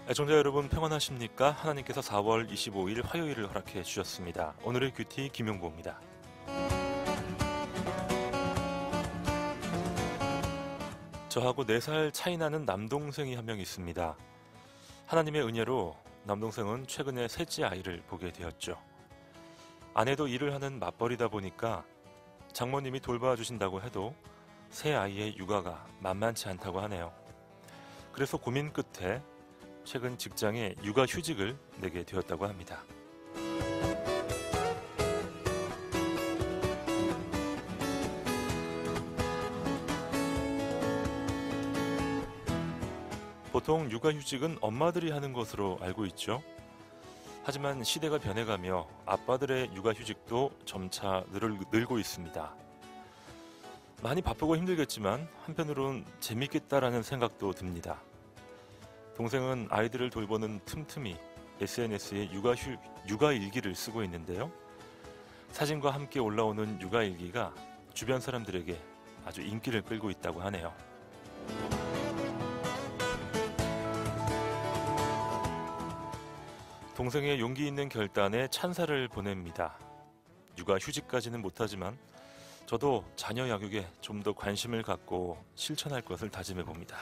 애청자 여러분 평안하십니까? 하나님께서 4월 25일 화요일을 허락해 주셨습니다. 오늘의 큐티 김용보입니다. 저하고 4살 차이 나는 남동생이 한 명 있습니다. 하나님의 은혜로 남동생은 최근에 셋째 아이를 보게 되었죠. 아내도 일을 하는 맞벌이다 보니까 장모님이 돌봐주신다고 해도 새 아이의 육아가 만만치 않다고 하네요. 그래서 고민 끝에 최근 직장에 육아휴직을 내게 되었다고 합니다. 보통 육아휴직은 엄마들이 하는 것으로 알고 있죠. 하지만 시대가 변해가며 아빠들의 육아휴직도 점차 늘고 있습니다. 많이 바쁘고 힘들겠지만 한편으론 재밌겠다라는 생각도 듭니다. 동생은 아이들을 돌보는 틈틈이 SNS에 육아일기를 쓰고 있는데요. 사진과 함께 올라오는 육아일기가 주변 사람들에게 아주 인기를 끌고 있다고 하네요. 동생의 용기 있는 결단에 찬사를 보냅니다. 육아휴직까지는 못하지만 저도 자녀 양육에 좀 더 관심을 갖고 실천할 것을 다짐해 봅니다.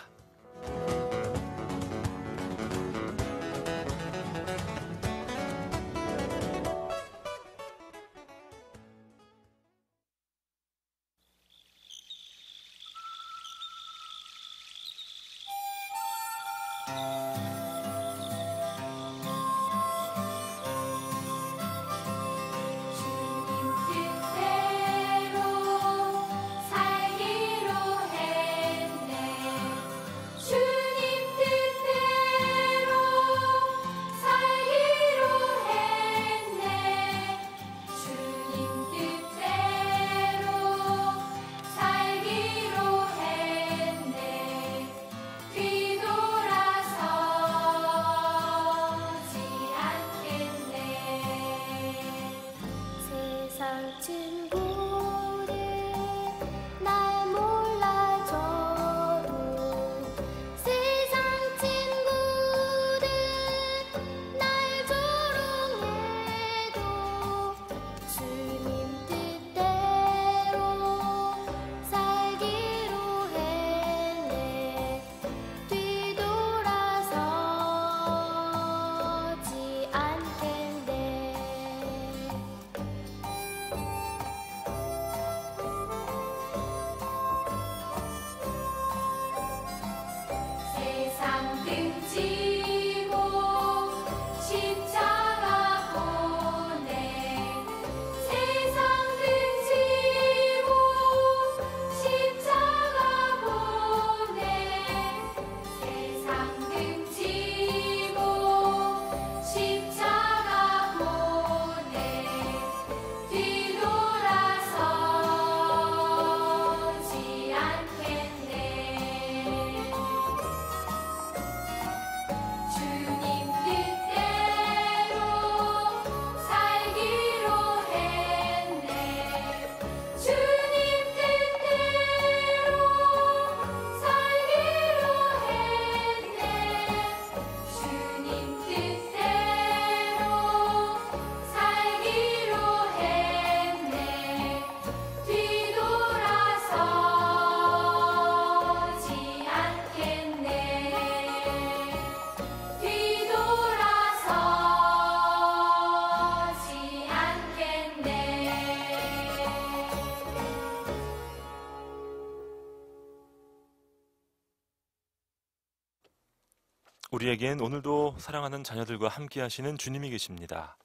우리에겐 오늘도 사랑하는 자녀들과 함께 하시는 주님이 계십니다.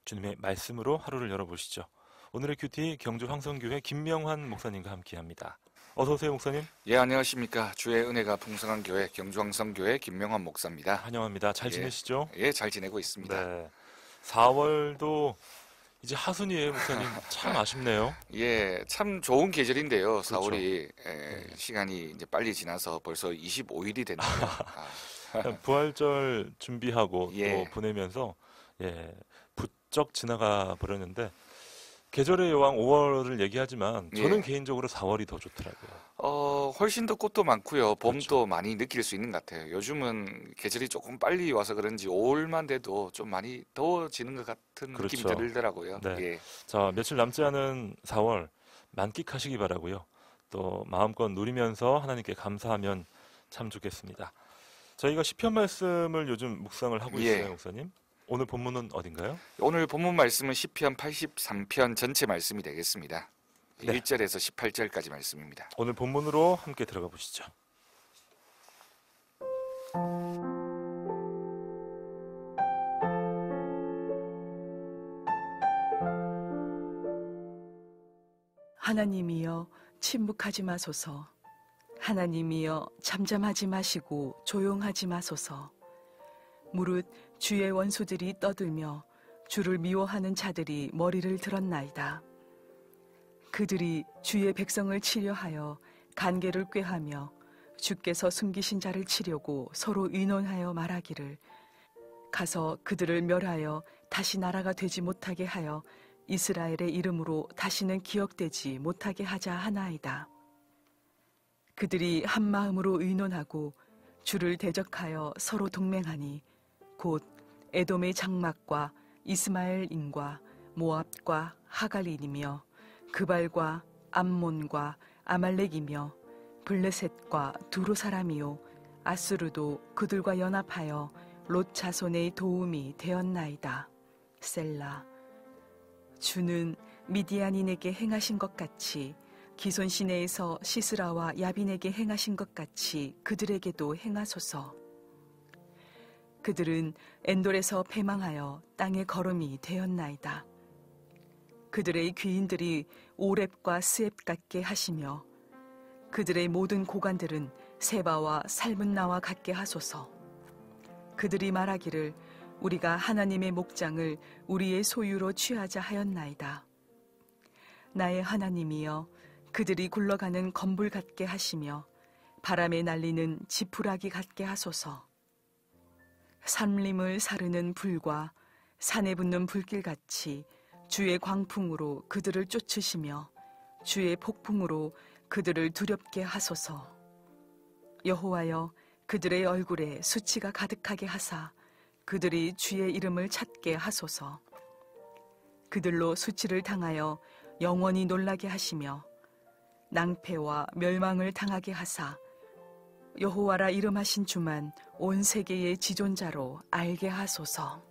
주님의 말씀으로 하루를 열어보시죠. 오늘의 큐티 경주 황성교회 김명환 목사님과 함께합니다. 어서 오세요, 목사님. 예, 안녕하십니까. 주의 은혜가 풍성한 교회 경주 황성교회 김명환 목사입니다. 환영합니다. 잘 지내시죠? 예, 잘 지내고 있습니다. 네. 4월도 이제 하순이에요, 목사님. 참 아쉽네요. 예, 참 좋은 계절인데요. 그렇죠. 4월이 시간이 이제 빨리 지나서 벌써 25일이 됐네요. 부활절 준비하고 예. 또 보내면서 부쩍 지나가 버렸는데 계절의 여왕 5월을 얘기하지만 저는 예. 개인적으로 4월이 더 좋더라고요. 훨씬 더 꽃도 많고요. 봄도 그렇죠. 많이 느낄 수 있는 것 같아요. 요즘은 계절이 조금 빨리 와서 그런지 5월만 돼도 좀 많이 더워지는 것 같은 느낌이 그렇죠. 들더라고요. 네. 예. 자, 며칠 남지 않은 4월 만끽하시기 바라고요. 또 마음껏 누리면서 하나님께 감사하면 참 좋겠습니다. 저희가 시편 말씀을 요즘 묵상을 하고 있어요, 예. 목사님. 오늘 본문은 어딘가요? 오늘 본문 말씀은 시편 83편 전체 말씀이 되겠습니다. 네. 1절에서 18절까지 말씀입니다. 오늘 본문으로 함께 들어가 보시죠. 하나님이여 침묵하지 마소서. 하나님이여 잠잠하지 마시고 조용하지 마소서. 무릇 주의 원수들이 떠들며 주를 미워하는 자들이 머리를 들었나이다. 그들이 주의 백성을 치려하여 간계를 꾀하며 주께서 숨기신 자를 치려고 서로 의논하여 말하기를 가서 그들을 멸하여 다시 나라가 되지 못하게 하여 이스라엘의 이름으로 다시는 기억되지 못하게 하자 하나이다. 그들이 한 마음으로 의논하고 주를 대적하여 서로 동맹하니 곧 에돔의 장막과 이스마엘인과 모압과 하갈인이며 그발과 암몬과 아말렉이며 블레셋과 두루 사람이요 아수르도 그들과 연합하여 롯 자손의 도움이 되었나이다. 셀라. 주는 미디안인에게 행하신 것 같이 기손 시내에서 시스라와 야빈에게 행하신 것 같이 그들에게도 행하소서. 그들은 엔돌에서 패망하여 땅의 거름이 되었나이다. 그들의 귀인들이 오렙과 스앱 같게 하시며 그들의 모든 고관들은 세바와 살문나와 같게 하소서. 그들이 말하기를 우리가 하나님의 목장을 우리의 소유로 취하자 하였나이다. 나의 하나님이여 그들이 굴러가는 건불 같게 하시며 바람에 날리는 지푸라기 같게 하소서. 산림을 사르는 불과 산에 붙는 불길같이 주의 광풍으로 그들을 쫓으시며 주의 폭풍으로 그들을 두렵게 하소서. 여호와여 그들의 얼굴에 수치가 가득하게 하사 그들이 주의 이름을 찾게 하소서. 그들로 수치를 당하여 영원히 놀라게 하시며 낭패와 멸망을 당하게 하사 여호와라 이름하신 주만 온 세계의 지존자로 알게 하소서.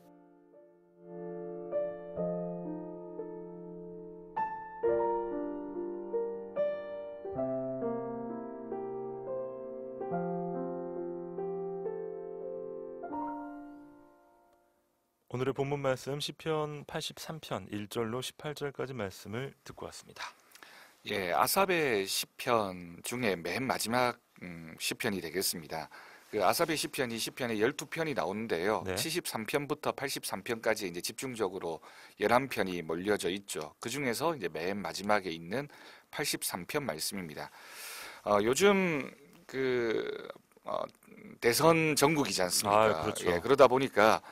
오늘의 본문 말씀 시편 83편 1절로 18절까지 말씀을 듣고 왔습니다. 예, 아삽의 시편 중에 맨 마지막 시편이 되겠습니다. 그 아삽의 시편이 시편에 12편이 나오는데요. 네. 73편부터 83편까지 이제 집중적으로 11편이 몰려져 있죠. 그 중에서 이제 맨 마지막에 있는 83편 말씀입니다. 요즘 대선 전국이지 않습니까? 그렇죠. 예, 그러다 보니까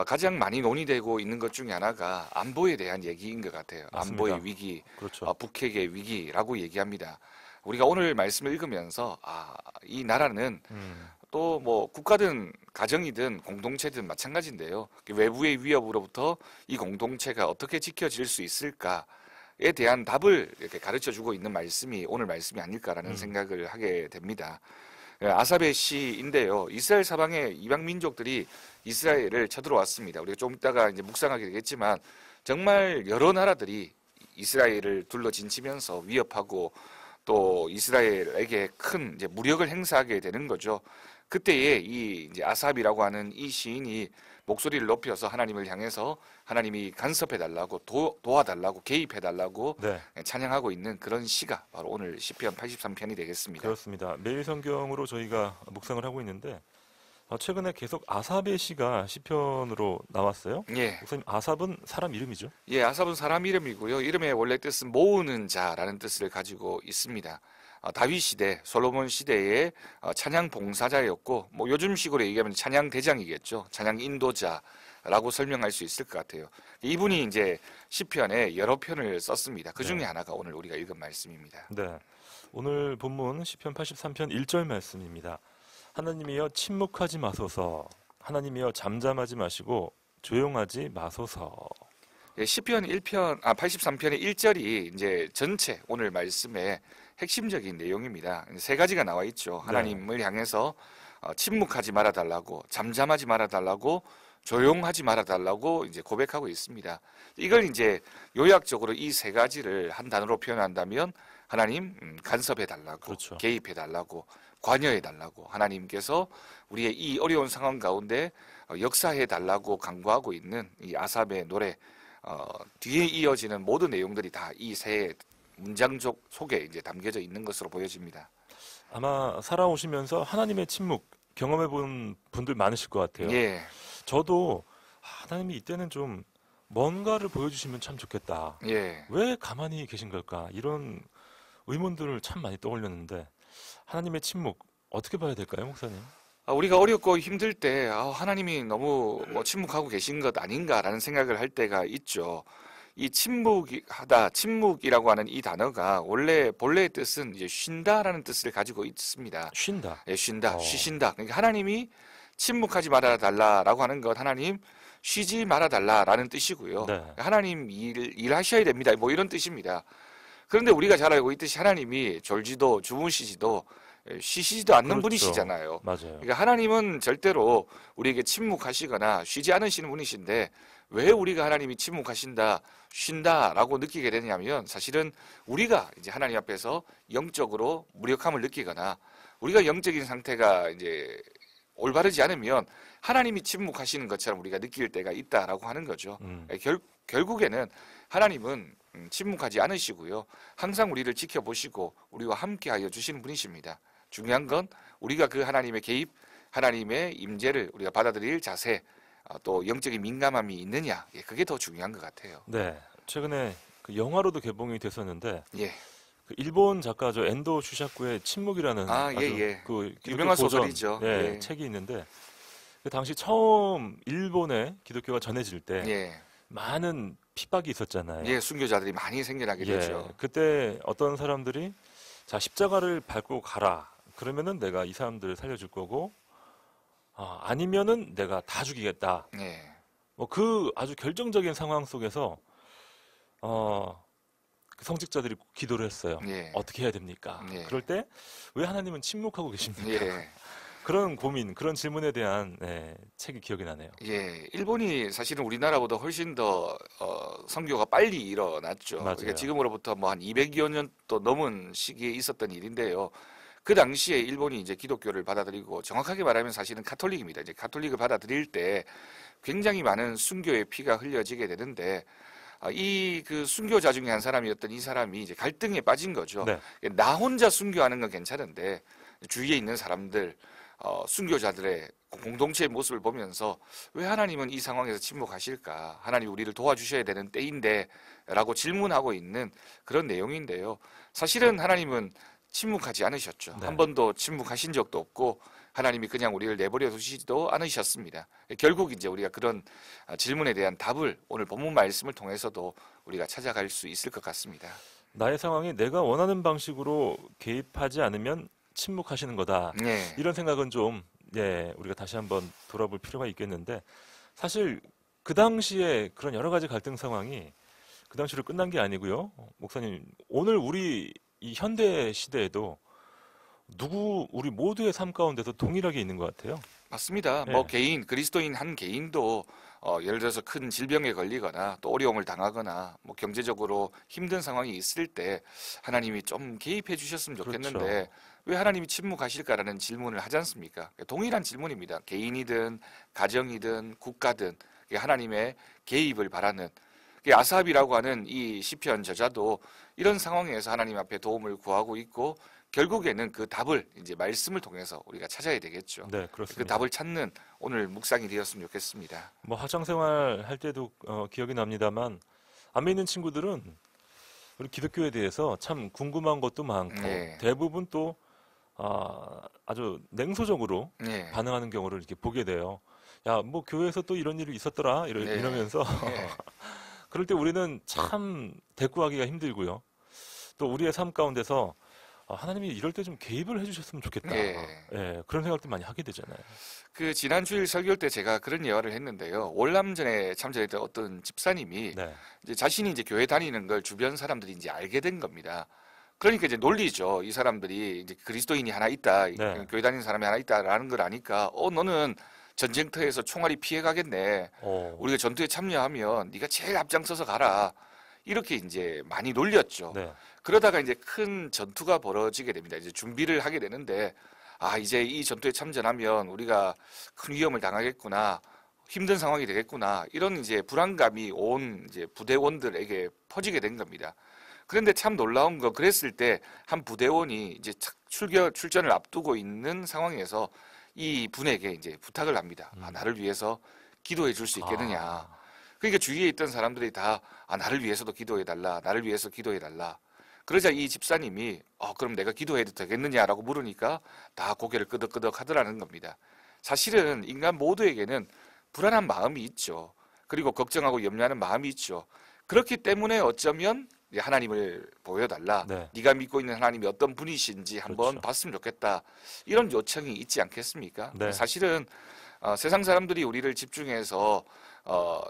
가장 많이 논의되고 있는 것 중에 하나가 안보에 대한 얘기인 것 같아요. 맞습니다. 안보의 위기, 그렇죠. 북핵의 위기라고 얘기합니다. 우리가 오늘 말씀을 읽으면서 이 나라는 또 뭐 국가든 가정이든 공동체든 마찬가지인데요. 외부의 위협으로부터 이 공동체가 어떻게 지켜질 수 있을까에 대한 답을 이렇게 가르쳐주고 있는 말씀이 오늘 말씀이 아닐까라는 생각을 하게 됩니다. 아삽의 시인데요. 이스라엘 사방의 이방 민족들이 이스라엘을 쳐들어왔습니다. 우리가 좀 이따가 이제 묵상하게 되겠지만 정말 여러 나라들이 이스라엘을 둘러진치면서 위협하고 또 이스라엘에게 큰 이제 무력을 행사하게 되는 거죠. 그때에 이 이제 아삽이라고 하는 이 시인이 목소리를 높여서 하나님을 향해서 하나님이 간섭해달라고 도와달라고 개입해달라고 네, 찬양하고 있는 그런 시가 바로 오늘 시편 83편이 되겠습니다. 그렇습니다. 매일 성경으로 저희가 묵상을 하고 있는데 최근에 계속 아삽의 시가 시편으로 나왔어요. 예, 목사님, 아삽은 사람 이름이죠? 예, 아삽은 사람 이름이고요. 이름의 원래 뜻은 모으는 자라는 뜻을 가지고 있습니다. 다윗 시대, 솔로몬 시대의 찬양 봉사자였고, 뭐 요즘식으로 얘기하면 찬양 대장이겠죠. 찬양 인도자, 라고 설명할 수 있을 것 같아요. 이분이 이제 시편에 여러 편을 썼습니다. 그 중에 네. 하나가 오늘 우리가 읽은 말씀입니다. 네. 오늘 본문 시편 83편 1절 말씀입니다. 하나님이여 침묵하지 마소서. 하나님이여 잠잠하지 마시고 조용하지 마소서. 예, 시편 83편의 1절이 이제 전체 오늘 말씀의 핵심적인 내용입니다. 세 가지가 나와 있죠. 하나님을 향해서 침묵하지 말아 달라고, 잠잠하지 말아 달라고, 조용하지 말아 달라고 이제 고백하고 있습니다. 이걸 이제 요약적으로 이 세 가지를 한 단어로 표현한다면 하나님 간섭해 달라고, 그렇죠. 개입해 달라고, 관여해 달라고, 하나님께서 우리의 이 어려운 상황 가운데 역사해 달라고 강구하고 있는 이 아삽의 노래 뒤에 이어지는 모든 내용들이 다 이 세 문장 속에 이제 담겨져 있는 것으로 보여집니다. 아마 살아오시면서 하나님의 침묵 경험해 본 분들 많으실 것 같아요. 예, 저도 하나님이 이때는 좀 뭔가를 보여주시면 참 좋겠다. 예. 왜 가만히 계신 걸까? 이런 의문들을 참 많이 떠올렸는데 하나님의 침묵 어떻게 봐야 될까요, 목사님? 우리가 어렵고 힘들 때 하나님이 너무 침묵하고 계신 것 아닌가라는 생각을 할 때가 있죠. 이 침묵이라고 하는 이 단어가 원래 본래의 뜻은 이제 쉰다라는 뜻을 가지고 있습니다. 쉰다. 예, 쉰다, 어. 쉬신다. 그러니까 하나님이 침묵하지 말아 달라라고 하는 것, 하나님 쉬지 말아 달라라는 뜻이고요. 네. 하나님 일하셔야 됩니다. 뭐 이런 뜻입니다. 그런데 우리가 잘 알고 있듯이 하나님이 졸지도 주무시지도 쉬시지도 않는 그렇죠. 분이시잖아요. 맞아요. 그러니까 하나님은 절대로 우리에게 침묵하시거나 쉬지 않으시는 분이신데 왜 우리가 하나님이 침묵하신다, 쉰다라고 느끼게 되냐면 사실은 우리가 이제 하나님 앞에서 영적으로 무력함을 느끼거나 우리가 영적인 상태가 이제 올바르지 않으면 하나님이 침묵하시는 것처럼 우리가 느낄 때가 있다라고 하는 거죠. 결국에는 하나님은 침묵하지 않으시고요. 항상 우리를 지켜보시고 우리와 함께하여 주시는 분이십니다. 중요한 건 우리가 그 하나님의 개입, 하나님의 임재를 우리가 받아들일 자세, 또 영적인 민감함이 있느냐, 그게 더 중요한 것 같아요. 네. 최근에 그 영화로도 개봉이 됐었는데 예, 그 일본 작가죠 엔도 슈샤쿠의 침묵이라는 아주 예. 그 기독교 유명한 고전, 소설이죠. 네, 예. 책이 있는데 그 당시 처음 일본에 기독교가 전해질 때 예, 많은 핍박이 있었잖아요. 예, 순교자들이 많이 생겨나게 되죠. 그때 어떤 사람들이 자 십자가를 밟고 가라. 그러면은 내가 이 사람들을 살려줄 거고 아니면은 내가 다 죽이겠다. 예, 뭐 그 아주 결정적인 상황 속에서 그 성직자들이 기도를 했어요. 예. 어떻게 해야 됩니까? 예. 그럴 때 왜 하나님은 침묵하고 계십니까? 예. 그런 고민, 그런 질문에 대한 책이 기억이 나네요. 예, 일본이 사실은 우리나라보다 훨씬 더 선교가 빨리 일어났죠. 맞아요. 그러니까 지금으로부터 뭐 한 200여 년 또 넘은 시기에 있었던 일인데요. 그 당시에 일본이 이제 기독교를 받아들이고 정확하게 말하면 사실은 카톨릭입니다. 이제 카톨릭을 받아들일 때 굉장히 많은 순교의 피가 흘려지게 되는데 이 그 순교자 중에 한 사람이었던 이 사람이 이제 갈등에 빠진 거죠. 네. 나 혼자 순교하는 건 괜찮은데 주위에 있는 사람들 순교자들의 공동체의 모습을 보면서 왜 하나님은 이 상황에서 침묵하실까? 하나님 우리를 도와주셔야 되는 때인데 라고 질문하고 있는 그런 내용인데요. 사실은 하나님은 침묵하지 않으셨죠. 네. 한 번도 침묵하신 적도 없고 하나님이 그냥 우리를 내버려 두시지도 않으셨습니다. 결국 이제 우리가 그런 질문에 대한 답을 오늘 본문 말씀을 통해서도 우리가 찾아갈 수 있을 것 같습니다. 나의 상황에 내가 원하는 방식으로 개입하지 않으면 침묵하시는 거다. 네. 이런 생각은 좀 우리가 다시 한번 돌아볼 필요가 있겠는데 사실 그 당시에 그런 여러 가지 갈등 상황이 그 당시로 끝난 게 아니고요. 목사님, 오늘 우리 이 현대 시대에도 우리 모두의 삶 가운데서 동일하게 있는 것 같아요. 맞습니다. 네. 뭐 그리스도인 한 개인도 예를 들어서 큰 질병에 걸리거나 또 어려움을 당하거나 뭐 경제적으로 힘든 상황이 있을 때 하나님이 좀 개입해 주셨으면 좋겠는데 그렇죠. 왜 하나님이 침묵하실까라는 질문을 하지 않습니까? 동일한 질문입니다. 개인이든 가정이든 국가든 하나님의 개입을 바라는 아삽이라고 하는 이 시편 저자도 이런 상황에서 하나님 앞에 도움을 구하고 있고 결국에는 그 답을 이제 말씀을 통해서 우리가 찾아야 되겠죠. 네, 그렇습니다. 그 답을 찾는 오늘 묵상이 되었으면 좋겠습니다. 뭐 학창 생활 할 때도 기억이 납니다만 안 믿는 친구들은 우리 기독교에 대해서 참 궁금한 것도 많고 네. 대부분 또 아주 냉소적으로 네. 반응하는 경우를 이렇게 보게 돼요. 야, 뭐 교회에서 또 이런 일이 있었더라 네. 이러면서 네. 그럴 때 우리는 참 대꾸하기가 힘들고요. 또 우리의 삶 가운데서 하나님이 이럴 때 좀 개입을 해주셨으면 좋겠다. 예. 예, 그런 생각도 많이 하게 되잖아요. 그 지난 주일 설교 때 제가 그런 예화를 했는데요. 월남전에 참전했던 어떤 집사님이 네, 이제 자신이 이제 교회 다니는 걸 주변 사람들이 이제 알게 된 겁니다. 그러니까 이제 놀리죠. 이 사람들이 이제 그리스도인이 하나 있다, 네. 교회 다니는 사람이 하나 있다라는 걸 아니까, 너는 전쟁터에서 총알이 피해 가겠네. 우리가 전투에 참여하면 네가 제일 앞장서서 가라. 이렇게 이제 많이 놀렸죠. 네, 그러다가 이제 큰 전투가 벌어지게 됩니다. 이제 준비를 하게 되는데, 이제 이 전투에 참전하면 우리가 큰 위험을 당하겠구나, 힘든 상황이 되겠구나, 이런 이제 불안감이 온 이제 부대원들에게 퍼지게 된 겁니다. 그런데 참 놀라운 거, 그랬을 때 한 부대원이 이제 출전을 앞두고 있는 상황에서 이 분에게 이제 부탁을 합니다. 나를 위해서 기도해 줄 수 있겠느냐. 그러니까 주위에 있던 사람들이 다 나를 위해서도 기도해 달라, 나를 위해서 기도해 달라. 그러자 이 집사님이 그럼 내가 기도해도 되겠느냐라고 물으니까 다 고개를 끄덕끄덕 하더라는 겁니다. 사실은 인간 모두에게는 불안한 마음이 있죠. 그리고 걱정하고 염려하는 마음이 있죠. 그렇기 때문에 어쩌면 하나님을 보여달라. 네. 네가 믿고 있는 하나님이 어떤 분이신지 한번 그렇죠. 봤으면 좋겠다. 이런 요청이 있지 않겠습니까? 네. 사실은 세상 사람들이 우리를 집중해서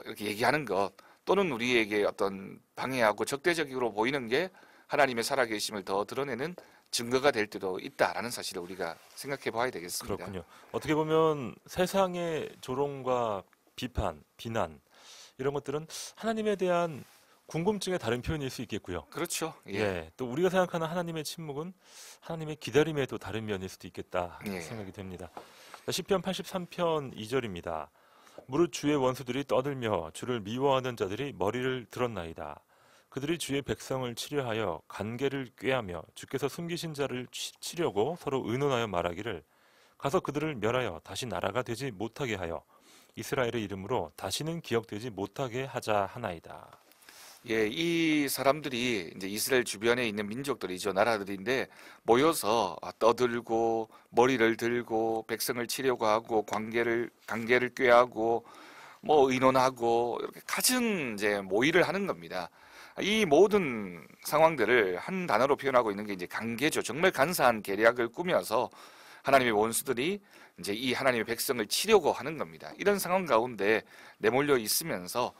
이렇게 얘기하는 것, 또는 우리에게 어떤 방해하고 적대적으로 보이는 게 하나님의 살아계심을 더 드러내는 증거가 될 때도 있다라는 사실을 우리가 생각해 봐야 되겠습니다. 그렇군요. 어떻게 보면 세상의 조롱과 비판, 비난 이런 것들은 하나님에 대한 궁금증의 다른 표현일 수 있겠고요. 그렇죠. 예. 예, 또 우리가 생각하는 하나님의 침묵은 하나님의 기다림의 또 다른 면일 수도 있겠다 예. 생각이 됩니다. 시편 83편 2절입니다. 무릇 주의 원수들이 떠들며 주를 미워하는 자들이 머리를 들었나이다. 그들이 주의 백성을 치려하여 간계를 꾀하며 주께서 숨기신 자를 치려고 서로 의논하여 말하기를 가서 그들을 멸하여 다시 나라가 되지 못하게 하여 이스라엘의 이름으로 다시는 기억되지 못하게 하자 하나이다. 예, 이 사람들이 이제 이스라엘 주변에 있는 민족들이죠. 나라들인데 모여서 떠들고 머리를 들고 백성을 치려고 하고 관계를 꾀하고 뭐 의논하고 이렇게 갖은 이제 모의를 하는 겁니다. 이 모든 상황들을 한 단어로 표현하고 있는 게 이제 관계죠. 정말 간사한 계략을 꾸며서 하나님의 원수들이 이제 이 하나님의 백성을 치려고 하는 겁니다. 이런 상황 가운데 내몰려 있으면서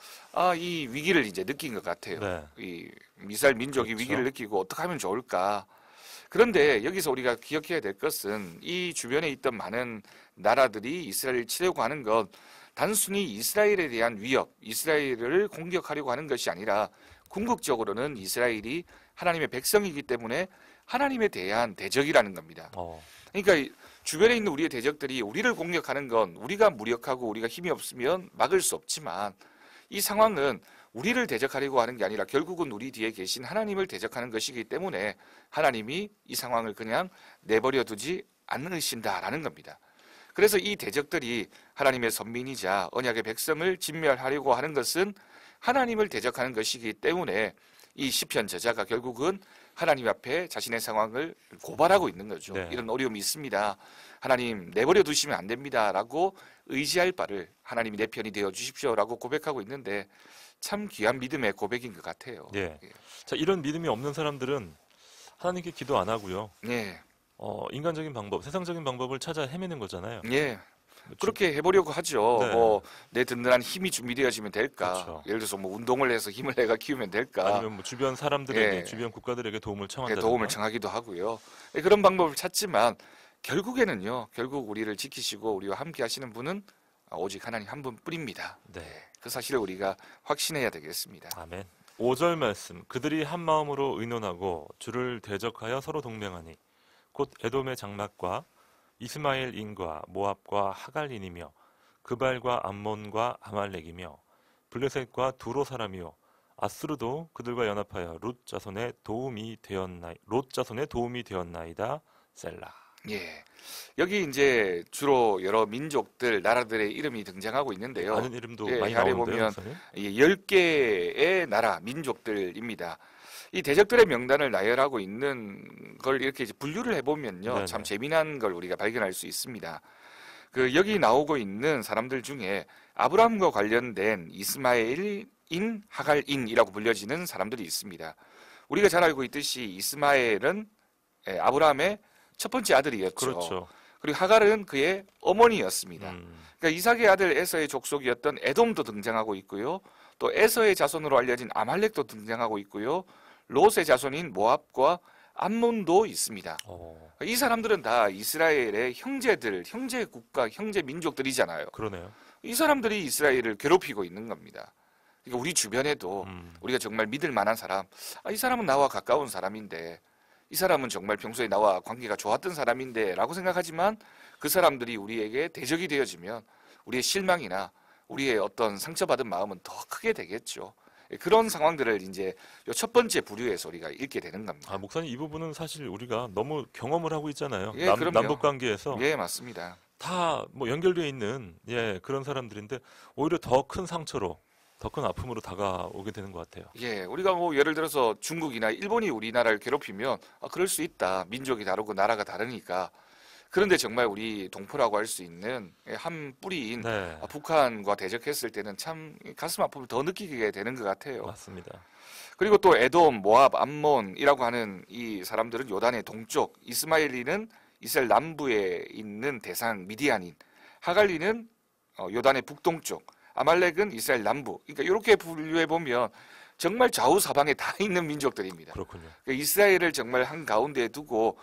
이 위기를 이제 느낀 것 같아요. 네. 이 이스라엘 민족이 그렇죠. 위기를 느끼고 어떻게 하면 좋을까? 그런데 여기서 우리가 기억해야 될 것은 이 주변에 있던 많은 나라들이 이스라엘을 치려고 하는 것, 단순히 이스라엘에 대한 위협, 이스라엘을 공격하려고 하는 것이 아니라 궁극적으로는 이스라엘이 하나님의 백성이기 때문에 하나님에 대한 대적이라는 겁니다. 그러니까 주변에 있는 우리의 대적들이 우리를 공격하는 건 우리가 무력하고 우리가 힘이 없으면 막을 수 없지만, 이 상황은 우리를 대적하려고 하는 게 아니라 결국은 우리 뒤에 계신 하나님을 대적하는 것이기 때문에 하나님이 이 상황을 그냥 내버려 두지 않으신다라는 겁니다. 그래서 이 대적들이 하나님의 선민이자 언약의 백성을 진멸하려고 하는 것은 하나님을 대적하는 것이기 때문에 이 시편 저자가 결국은 하나님 앞에 자신의 상황을 고발하고 있는 거죠. 네. 이런 어려움이 있습니다. 하나님 내버려 두시면 안 됩니다. 라고 의지할 바를 하나님이 내 편이 되어 주십시오. 라고 고백하고 있는데 참 귀한 믿음의 고백인 것 같아요. 예. 자, 이런 믿음이 없는 사람들은 하나님께 기도 안 하고요. 예. 인간적인 방법, 세상적인 방법을 찾아 헤매는 거잖아요. 예. 그렇게 해보려고 하죠. 네. 뭐 내 든든한 힘이 준비되어지면 될까? 그렇죠. 예를 들어서 뭐 운동을 해서 힘을 내가 키우면 될까? 아니면 뭐 주변 사람들에게, 예. 주변 국가들에게 도움을 청한다. 도움을 청하기도 하고요. 그런 방법을 찾지만 결국에는요. 결국 우리를 지키시고 우리와 함께 하시는 분은 오직 하나님 한 분뿐입니다. 네. 그 사실을 우리가 확신해야 되겠습니다. 아멘. 5절 말씀. 그들이 한 마음으로 의논하고 주를 대적하여 서로 동맹하니 곧 에돔의 장막과 이스마엘인과 모압과 하갈인이며 그발과 암몬과 아말렉이며 블레셋과 두로 사람이요 아스루도 그들과 연합하여 롯 자손의 도움이 되었나이다. 셀라. 예. 여기 이제 주로 여러 민족들, 나라들의 이름이 등장하고 있는데요. 아는 이름도 예, 많이 아래 나오는데요. 보면 10개의 나라, 민족들입니다. 이 대적들의 명단을 나열하고 있는 걸 이렇게 이제 분류를 해보면요. 네네. 참 재미난 걸 우리가 발견할 수 있습니다. 여기 나오고 있는 사람들 중에 아브라함과 관련된 이스마엘인 하갈인이라고 불려지는 사람들이 있습니다. 우리가 잘 알고 있듯이 이스마엘은 아브라함의 첫 번째 아들이었죠. 그렇죠. 그리고 하갈은 그의 어머니였습니다. 그러니까 이삭의 아들 에서의 족속이었던 에돔도 등장하고 있고요. 또 에서의 자손으로 알려진 아말렉도 등장하고 있고요. 롯의 자손인 모압과 암몬도 있습니다. 이 사람들은 다 이스라엘의 형제들, 형제 국가, 형제 민족들이잖아요. 그러네요. 이 사람들이 이스라엘을 괴롭히고 있는 겁니다. 그러니까 우리 주변에도 우리가 정말 믿을 만한 사람, 이 사람은 나와 가까운 사람인데, 이 사람은 정말 평소에 나와 관계가 좋았던 사람인데 라고 생각하지만 그 사람들이 우리에게 대적이 되어지면 우리의 실망이나 우리의 어떤 상처받은 마음은 더 크게 되겠죠. 그런 상황들을 이제 첫 번째 부류에서 우리가 읽게 되는 겁니다. 목사님, 이 부분은 사실 우리가 너무 경험을 하고 있잖아요. 예, 남북 관계에서 예, 맞습니다. 다 뭐 연결되어 있는 그런 사람들인데 오히려 더 큰 상처로, 더 큰 아픔으로 다가오게 되는 것 같아요. 예, 우리가 뭐 예를 들어서 중국이나 일본이 우리나라를 괴롭히면 그럴 수 있다. 민족이 다르고 나라가 다르니까. 그런데 정말 우리 동포라고 할 수 있는 한 뿌리인 네, 북한과 대적했을 때는 참 가슴 아픔을 더 느끼게 되는 것 같아요. 맞습니다. 그리고 또 에돔, 모압, 암몬이라고 하는 이 사람들은 요단의 동쪽, 이스마엘리는 이스라엘 남부에 있는 대상 미디안인, 하갈리는 요단의 북동쪽, 아말렉은 이스라엘 남부. 그러니까 이렇게 분류해 보면 정말 좌우 사방에 다 있는 민족들입니다. 그렇군요. 그러니까 이스라엘을 정말 한 가운데에 두고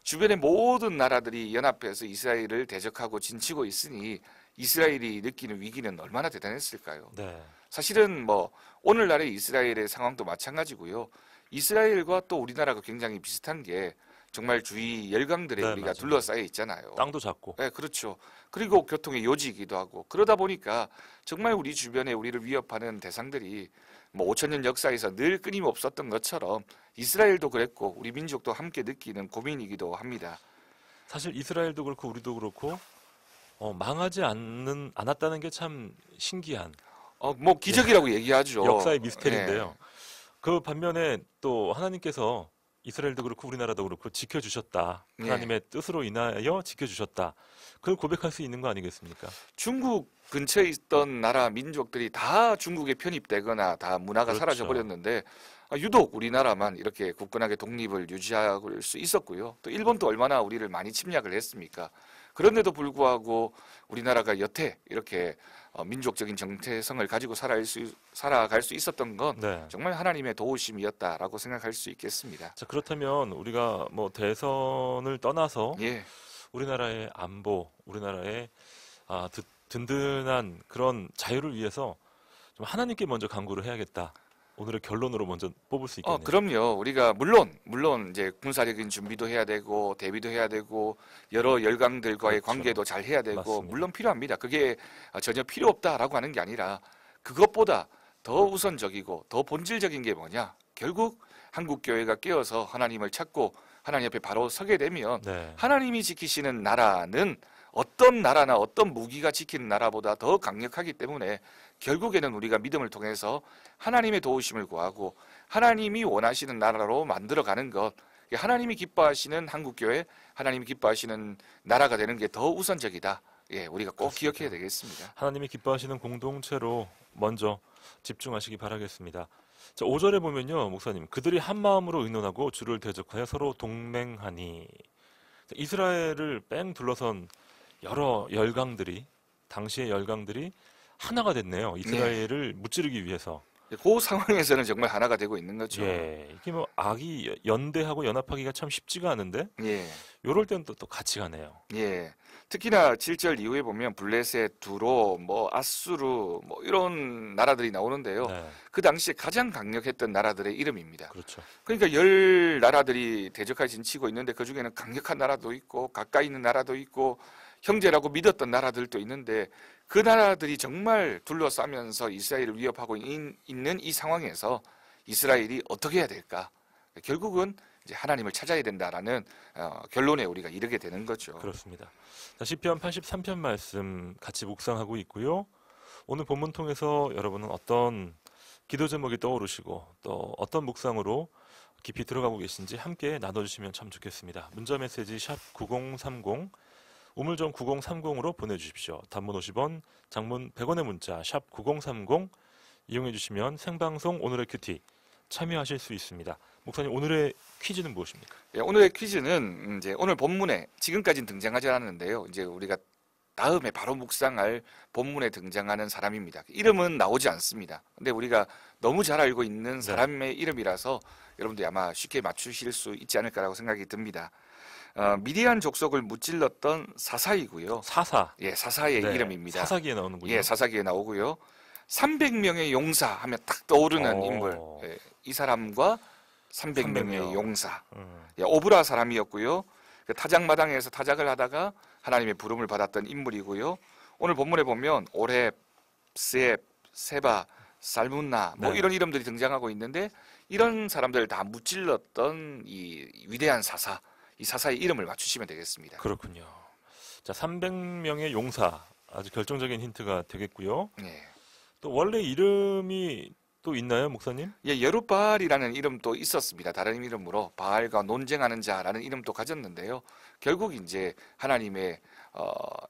주변의 모든 나라들이 연합해서 이스라엘을 대적하고 진치고 있으니 이스라엘이 느끼는 위기는 얼마나 대단했을까요? 네, 사실은 뭐 오늘날의 이스라엘의 상황도 마찬가지고요. 이스라엘과 또 우리나라가 굉장히 비슷한 게 정말 주위 열강들에 네, 우리가 맞아요. 둘러싸여 있잖아요. 땅도 작고. 네, 그렇죠. 그리고 교통의 요지이기도 하고 그러다 보니까 정말 우리 주변에 우리를 위협하는 대상들이 뭐 5,000년 역사에서 늘 끊임없었던 것처럼 이스라엘도 그랬고 우리 민족도 함께 느끼는 고민이기도 합니다. 사실 이스라엘도 그렇고 우리도 그렇고 망하지 않았다는 게 참 신기한 뭐 기적이라고 얘기하죠. 역사의 미스테리인데요. 네. 그 반면에 또 하나님께서 이스라엘도 그렇고 우리나라도 그렇고 지켜주셨다. 예. 하나님의 뜻으로 인하여 지켜주셨다. 그걸 고백할 수 있는 거 아니겠습니까? 중국 근처에 있던 나라 민족들이 다 중국에 편입되거나 다 문화가 그렇죠. 사라져 버렸는데 유독 우리나라만 이렇게 굳건하게 독립을 유지할 수 있었고요. 또 일본도 얼마나 우리를 많이 침략을 했습니까? 그런데도 불구하고 우리나라가 여태 이렇게 민족적인 정체성을 가지고 살아갈 수 있었던 건 네. 정말 하나님의 도우심이었다라고 생각할 수 있겠습니다. 자, 그렇다면 우리가 뭐 대선을 떠나서 예, 우리나라의 안보, 우리나라의 든든한 그런 자유를 위해서 좀 하나님께 먼저 간구를 해야겠다. 오늘의 결론으로 먼저 뽑을 수 있겠네요. 그럼요. 우리가 물론 이제 군사력인 준비도 해야 되고 대비도 해야 되고 여러 열강들과의 그렇죠. 관계도 잘 해야 되고 맞습니다. 물론 필요합니다. 그게 전혀 필요 없다라고 하는 게 아니라 그것보다 더 우선적이고 더 본질적인 게 뭐냐? 결국 한국 교회가 깨어서 하나님을 찾고 하나님 앞에 바로 서게 되면 네. 하나님이 지키시는 나라는 어떤 나라나 어떤 무기가 지키는 나라보다 더 강력하기 때문에 결국에는 우리가 믿음을 통해서 하나님의 도우심을 구하고 하나님이 원하시는 나라로 만들어가는 것, 하나님이 기뻐하시는 한국교회, 하나님이 기뻐하시는 나라가 되는 게 더 우선적이다. 예, 우리가 꼭 그렇습니다. 기억해야 되겠습니다. 하나님이 기뻐하시는 공동체로 먼저 집중하시기 바라겠습니다. 자, 5절에 보면요, 목사님, 그들이 한 마음으로 의논하고 주를 대적하여 서로 동맹하니. 자, 이스라엘을 뺑 둘러선 여러 열강들이, 당시의 열강들이 하나가 됐네요. 이스라엘을 무찌르기 위해서. 그 상황에서는 정말 하나가 되고 있는 거죠. 예, 이게 뭐 악이 연대하고 연합하기가 참 쉽지가 않은데 예. 요럴 때는 또 같이 가네요. 예. 특히나 7절 이후에 보면 블레셋, 두로, 뭐 아수르 뭐 이런 나라들이 나오는데요. 네, 그 당시에 가장 강력했던 나라들의 이름입니다. 그렇죠. 그러니까 열 나라들이 대적하여 진치고 있는데 그 중에는 강력한 나라도 있고 가까이 있는 나라도 있고 형제라고 믿었던 나라들도 있는데 그 나라들이 정말 둘러싸면서 이스라엘을 위협하고 있는 이 상황에서 이스라엘이 어떻게 해야 될까? 결국은 이제 하나님을 찾아야 된다라는 결론에 우리가 이르게 되는 거죠. 그렇습니다. 자, 시편 83편 말씀 같이 묵상하고 있고요. 오늘 본문 통해서 여러분은 어떤 기도 제목이 떠오르시고 또 어떤 묵상으로 깊이 들어가고 계신지 함께 나눠주시면 참 좋겠습니다. 문자 메시지 샵 9030 우물정 9030으로 보내주십시오. 단문 50원, 장문 100원의 문자 샵 9030 이용해 주시면 생방송 오늘의 큐티 참여하실 수 있습니다. 목사님, 오늘의 퀴즈는 무엇입니까? 예, 오늘의 퀴즈는 이제 오늘 본문에 지금까지는 등장하지 않았는데요. 이제 우리가 다음에 바로 묵상할 본문에 등장하는 사람입니다. 이름은 나오지 않습니다. 근데 우리가 너무 잘 알고 있는 사람의 이름이라서 여러분들이 아마 쉽게 맞추실 수 있지 않을까라고 생각이 듭니다. 미디안 족속을 무찔렀던 사사이고요. 사사. 예, 사사의 네, 이름입니다. 사사기에 나오는군요. 예, 사사기에 나오고요. 300명의 용사 하면 딱 떠오르는 인물. 예, 이 사람과 300명의 300명. 용사. 예, 오브라 사람이었고요. 그 타작마당에서 타작을 하다가 하나님의 부름을 받았던 인물이고요. 오늘 본문에 보면 오렙, 스앱, 세바, 살문나 뭐 네. 이런 이름들이 등장하고 있는데 이런 사람들을 다 무찔렀던 이 위대한 사사, 이 사사의 이름을 맞추시면 되겠습니다. 그렇군요. 자, 300명의 용사. 아주 결정적인 힌트가 되겠고요. 예. 또 원래 이름이 또 있나요, 목사님? 예, 여룻바알이라는 이름도 있었습니다. 다른 이름으로 바알과 논쟁하는 자라는 이름도 가졌는데요. 결국 이제 하나님의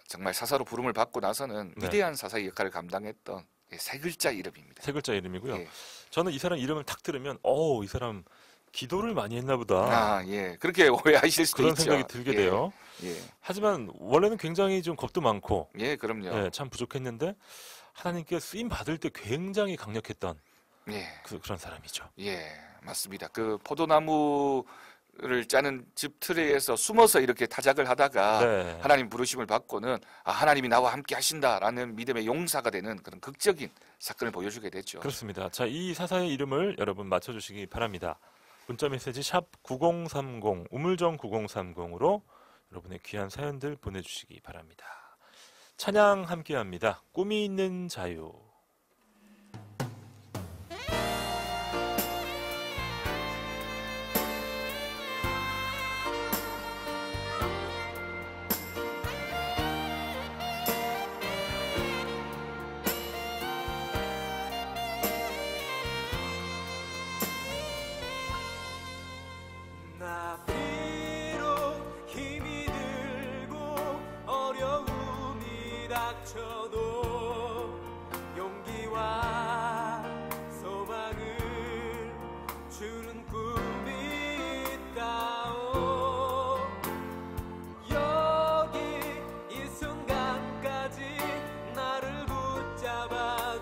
정말 사사로 부름을 받고 나서는 네. 위대한 사사의 역할을 감당했던 세 글자 이름입니다. 세 글자 이름이고요. 예. 저는 이 사람 이름을 탁 들으면 이 사람 기도를 많이 했나 보다. 아, 예. 그렇게 오해하실 수도 그런 있죠. 생각이 들게 예, 돼요. 예. 하지만 원래는 굉장히 좀 겁도 많고 예, 그럼요. 참 부족했는데 하나님께 쓰임 받을 때 굉장히 강력했던 예. 그런 사람이죠. 예, 맞습니다. 그 포도나무를 짜는 즙 트레에서 숨어서 이렇게 타작을 하다가 네. 하나님 부르심을 받고는 하나님이 나와 함께 하신다라는 믿음의 용사가 되는 그런 극적인 사건을 보여주게 됐죠. 그렇습니다. 자, 이 사사의 이름을 여러분 맞춰주시기 바랍니다. 문자메시지 샵 9030 우물정 9030으로 여러분의 귀한 사연들 보내주시기 바랍니다. 찬양 함께합니다. 꿈이 있는 자유. 나 비록 힘이 들고 어려움이 닥쳐도 용기와 소망을 주는 꿈이 있다오. 여기 이 순간까지 나를 붙잡아주고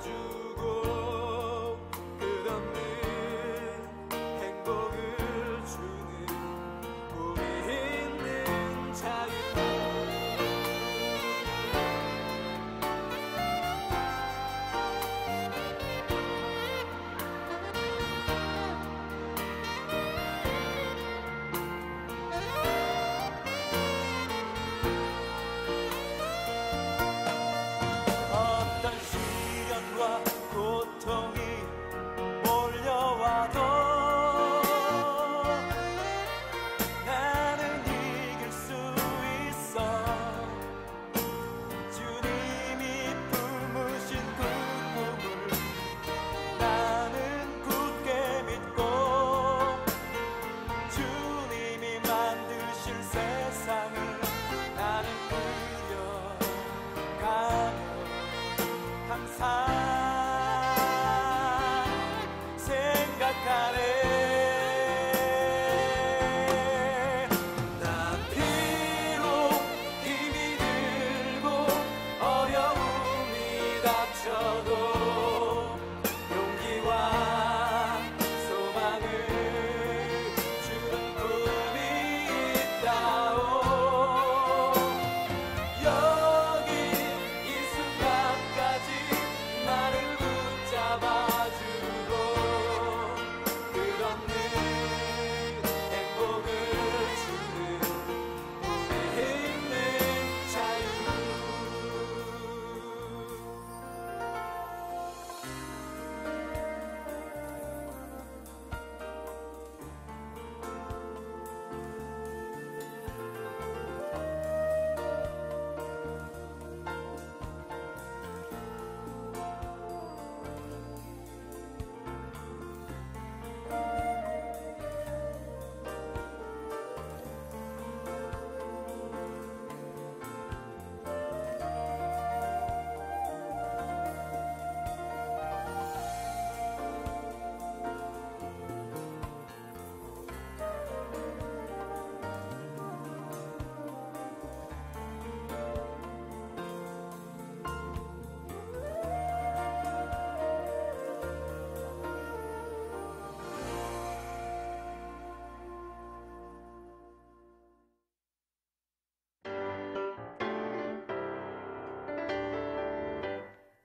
끝없는 행복을 주는 꿈이 있는 자유.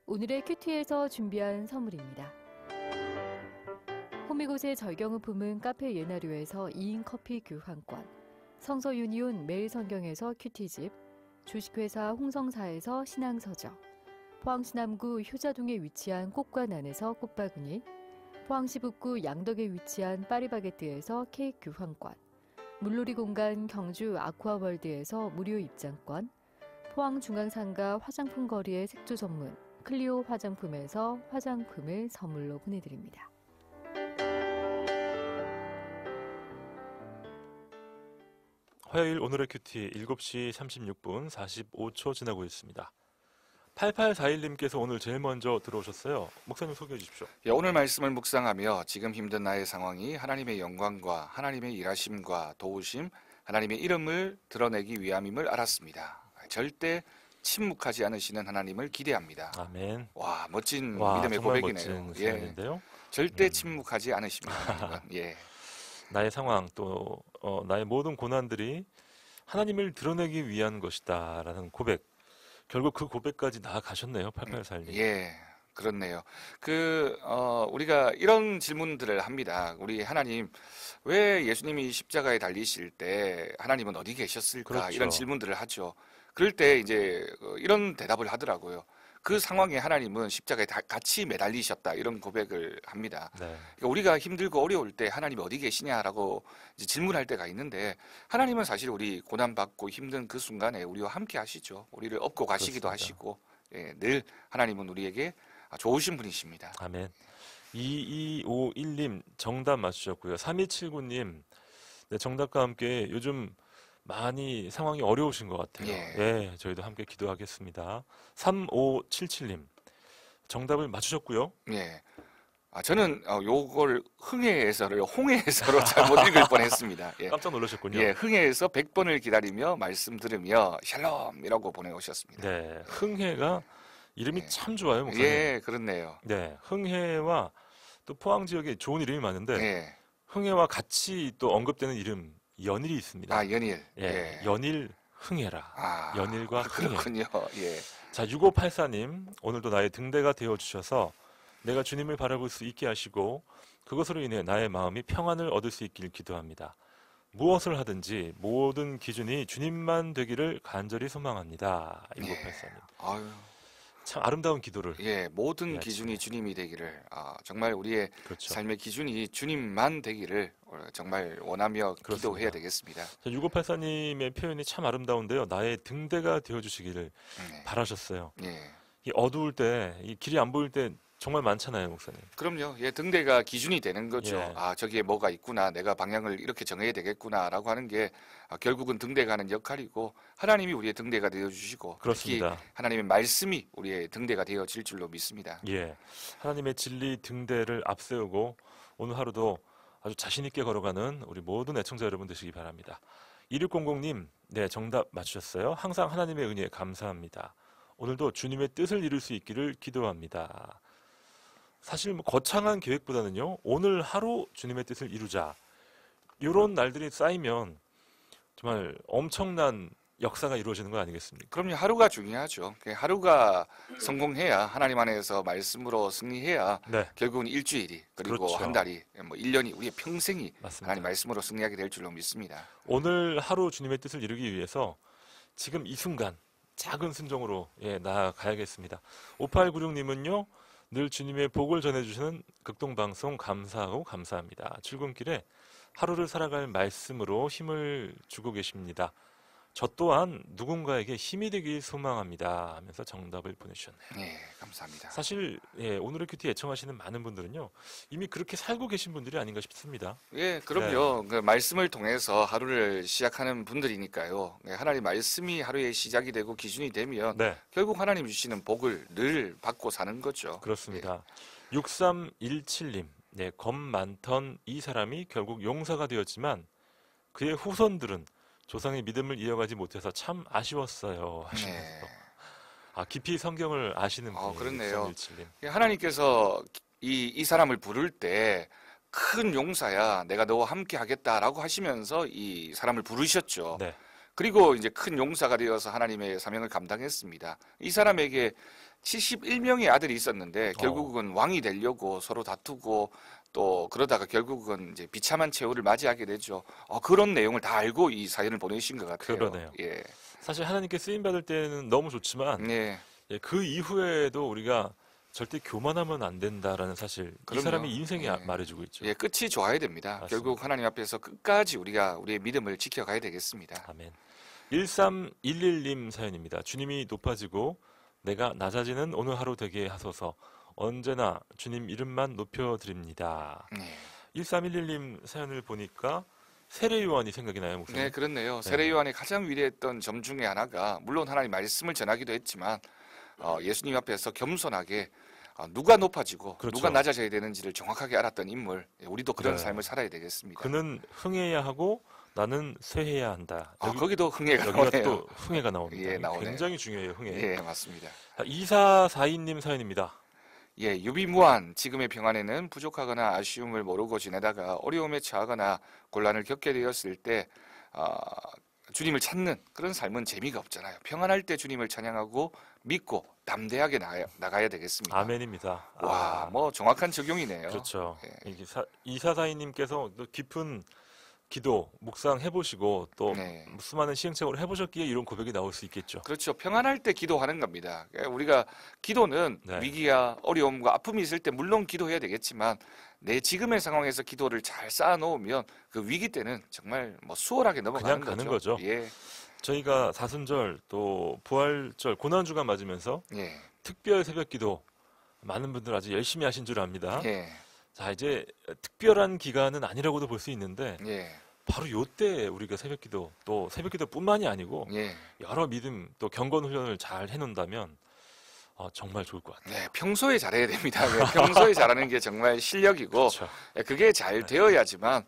오늘의 큐티에서 준비한 선물입니다. 호미곶의 절경을 품은 카페 예나류에서 2인 커피 교환권, 성서 유니온 매일 성경에서 큐티집, 주식회사 홍성사에서 신앙서적, 포항시 남구 효자동에 위치한 꽃과난에서 꽃바구니, 포항시 북구 양덕에 위치한 파리바게뜨에서 케이크 교환권, 물놀이 공간 경주 아쿠아월드에서 무료 입장권, 포항중앙상가 화장품 거리의 색조 전문 클리오 화장품에서 화장품을 선물로 보내드립니다. 화요일 오늘의 큐티 7시 36분 45초 지나고 있습니다. 8841님께서 오늘 제일 먼저 들어오셨어요. 목사님 소개해 주십시오. 예, 오늘 말씀을 묵상하며 지금 힘든 나의 상황이 하나님의 영광과 하나님의 일하심과 도우심, 하나님의 이름을 드러내기 위함임을 알았습니다. 절대 침묵하지 않으시는 하나님을 기대합니다. 아멘. 와, 멋진 와, 믿음의 정말 고백이네요. 멋진 예, 사연인데요. 절대 침묵하지 않으십니다. 하나님은. 예, 나의 상황 또 나의 모든 고난들이 하나님을 드러내기 위한 것이다라는 고백. 결국 그 고백까지 나아가셨네요. 8841님. 예, 그렇네요. 우리가 이런 질문들을 합니다. 우리 하나님, 왜 예수님이 십자가에 달리실 때 하나님은 어디 계셨을까? 그렇죠. 이런 질문들을 하죠. 그럴 때 이제 이런 대답을 하더라고요. 그 상황에 하나님은 십자가에 같이 매달리셨다. 이런 고백을 합니다. 네. 그러니까 우리가 힘들고 어려울 때 하나님이 어디 계시냐라고 이제 질문할 때가 있는데, 하나님은 사실 우리 고난받고 힘든 그 순간에 우리와 함께 하시죠. 우리를 업고 가시기도 그렇습니다. 하시고, 예, 늘 하나님은 우리에게 좋으신 분이십니다. 아멘. 2251님 정답 맞추셨고요. 3279님 네, 정답과 함께 요즘 많이 상황이 어려우신 것 같아요. 예. 저희도 함께 기도하겠습니다. 3577님 정답을 맞추셨고요. 예. 저는 요걸 흥해에서를 홍해에서로 잘못 읽을 뻔했습니다. 예. 깜짝 놀라셨군요. 예, 흥해에서 100번을 기다리며 말씀 들으며 샬롬이라고 보내오셨습니다. 네, 흥해가 이름이 예. 참 좋아요, 목사님. 예, 그렇네요. 네, 흥해와 또 포항 지역에 좋은 이름이 많은데 예. 흥해와 같이 또 언급되는 이름 연일이 있습니다. 연일. 예, 예. 연일 흥해라. 연일과 흥해. 그렇군요. 예. 자, 6584님 오늘도 나의 등대가 되어주셔서 내가 주님을 바라볼 수 있게 하시고 그것으로 인해 나의 마음이 평안을 얻을 수 있길 기도합니다. 무엇을 하든지 모든 기준이 주님만 되기를 간절히 소망합니다. 6584님. 아유, 참 아름다운 기도를. 예, 모든 예, 기준이 주님이 되기를, 정말 우리의 그렇죠. 삶의 기준이 주님만 되기를 정말 원하며 그렇습니다. 기도해야 되겠습니다. 6584님의 표현이 참 아름다운데요. 나의 등대가 되어주시기를 바라셨어요. 예. 이 어두울 때, 이 길이 안 보일 때 정말 많잖아요, 목사님. 그럼요. 예, 등대가 기준이 되는 거죠. 예. 저기에 뭐가 있구나. 내가 방향을 이렇게 정해야 되겠구나라고 하는 게 결국은 등대가 하는 역할이고, 하나님이 우리의 등대가 되어 주시고, 그렇습니다. 특히 하나님의 말씀이 우리의 등대가 되어질 줄로 믿습니다. 예, 하나님의 진리 등대를 앞세우고 오늘 하루도 아주 자신 있게 걸어가는 우리 모든 애청자 여러분 되시기 바랍니다. 2600님, 네, 정답 맞추셨어요. 항상 하나님의 은혜에 감사합니다. 오늘도 주님의 뜻을 이룰 수 있기를 기도합니다. 사실 뭐 거창한 계획보다는요, 오늘 하루 주님의 뜻을 이루자. 이런 날들이 쌓이면 정말 엄청난 역사가 이루어지는 거 아니겠습니까? 그럼요. 하루가 중요하죠. 하루가 성공해야, 하나님 안에서 말씀으로 승리해야 네, 결국은 일주일이, 그리고 그렇죠. 한 달이, 뭐 1년이, 우리의 평생이 맞습니다. 하나님 말씀으로 승리하게 될 줄로 믿습니다. 오늘 하루 주님의 뜻을 이루기 위해서 지금 이 순간 작은 순종으로 나아가야겠습니다. 5896님은요, 늘 주님의 복을 전해주시는 극동방송 감사하고 감사합니다. 출근길에 하루를 살아갈 말씀으로 힘을 주고 계십니다. 저 또한 누군가에게 힘이 되길 소망합니다 하면서 정답을 보내주셨네요. 예, 감사합니다. 사실 오늘의 큐티 애청하시는 많은 분들은요, 이미 그렇게 살고 계신 분들이 아닌가 싶습니다. 예, 그럼요. 그 말씀을 통해서 하루를 시작하는 분들이니까요. 하나님 말씀이 하루의 시작이 되고 기준이 되면 네, 결국 하나님 주시는 복을 늘 받고 사는 거죠. 그렇습니다. 6317님, 네, 겁 많던 이 사람이 결국 용사가 되었지만 그의 후손들은 조상의 믿음을 이어가지 못해서 참 아쉬웠어요 하시면서 깊이 성경을 아시는 분이에요. 그렇네요. 6317님. 하나님께서 이 사람을 부를 때 큰 용사야, 내가 너와 함께 하겠다라고 하시면서 이 사람을 부르셨죠. 네, 그리고 이제 큰 용사가 되어서 하나님의 사명을 감당했습니다. 이 사람에게 71명의 아들이 있었는데 결국은 왕이 되려고 서로 다투고 또 그러다가 결국은 이제 비참한 최후를 맞이하게 되죠. 그런 내용을 다 알고 이 사연을 보내신 것 같아요. 그러네요. 예. 사실 하나님께 쓰임 받을 때는 너무 좋지만 예. 예, 그 이후에도 우리가 절대 교만하면 안 된다라는 사실 이 그럼요. 사람의 인생이 예. 말해주고 있죠. 예, 끝이 좋아야 됩니다. 맞습니다. 결국 하나님 앞에서 끝까지 우리가 우리의 믿음을 지켜가야 되겠습니다. 아멘. 1311님 사연입니다. 주님이 높아지고 내가 낮아지는 오늘 하루 되게 하소서. 언제나 주님 이름만 높여드립니다. 네. 1311님 사연을 보니까 세례요한이 생각이 나요, 목사님. 네, 그렇네요. 세례 요한의 가장 위대했던 점 중에 하나가 물론 하나님 말씀을 전하기도 했지만 예수님 앞에서 겸손하게 누가 높아지고 그렇죠. 누가 낮아져야 되는지를 정확하게 알았던 인물. 우리도 그런 네. 삶을 살아야 되겠습니다. 그는 흥해야 하고 나는 쇠해야 한다. 거기도 흥해가 여기가 나오네요. 또 흥해가 나옵니다. 예, 나오네요. 굉장히 중요해요, 흥해. 예, 맞습니다. 2442님 사연입니다. 예, 유비무한 지금의 평안에는 부족하거나 아쉬움을 모르고 지내다가 어려움에 처하거나 곤란을 겪게 되었을 때 주님을 찾는 그런 삶은 재미가 없잖아요. 평안할 때 주님을 찬양하고 믿고 담대하게 나가야 되겠습니다. 아멘입니다. 와, 뭐 정확한 적용이네요. 그렇죠. 예. 이게 2442님께서 또 깊은 기도, 묵상 해보시고 또 네. 수많은 시행착오를 해보셨기에 이런 고백이 나올 수 있겠죠. 그렇죠. 평안할 때 기도하는 겁니다. 우리가 기도는 네. 위기와 어려움과 아픔이 있을 때 물론 기도해야 되겠지만 내 지금의 상황에서 기도를 잘 쌓아놓으면 그 위기 때는 정말 뭐 수월하게 넘어가는 그냥 가는 거죠. 예, 저희가 사순절 또 부활절 고난주간 맞으면서 예, 특별 새벽기도 많은 분들 아주 열심히 하신 줄 압니다. 예, 자, 이제 특별한 기간은 아니라고도 볼 수 있는데 예, 바로 요때 우리가 새벽기도 또 새벽기도뿐만이 아니고 예. 여러 믿음 또 경건 훈련을 잘 해놓는다면 정말 좋을 것 같아요. 네, 평소에 잘해야 됩니다. 네, 평소에 잘하는 게 정말 실력이고 그렇죠. 그게 잘 네. 되어야지만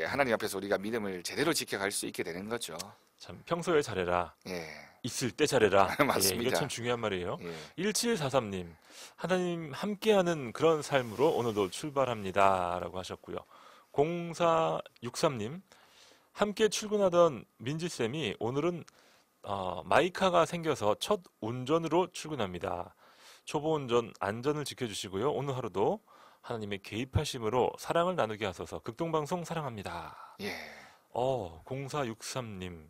하나님 앞에서 우리가 믿음을 제대로 지켜갈 수 있게 되는 거죠. 참 평소에 잘해라. 예, 있을 때 잘해라. 맞습니다. 이게 참 중요한 말이에요. 예. 1743님, 하나님 함께하는 그런 삶으로 오늘도 출발합니다라고 하셨고요. 0463님, 함께 출근하던 민지쌤이 오늘은 마이카가 생겨서 첫 운전으로 출근합니다. 초보 운전 안전을 지켜주시고요. 오늘 하루도 하나님의 개입하심으로 사랑을 나누게 하소서. 극동방송 사랑합니다. 예. 0463님,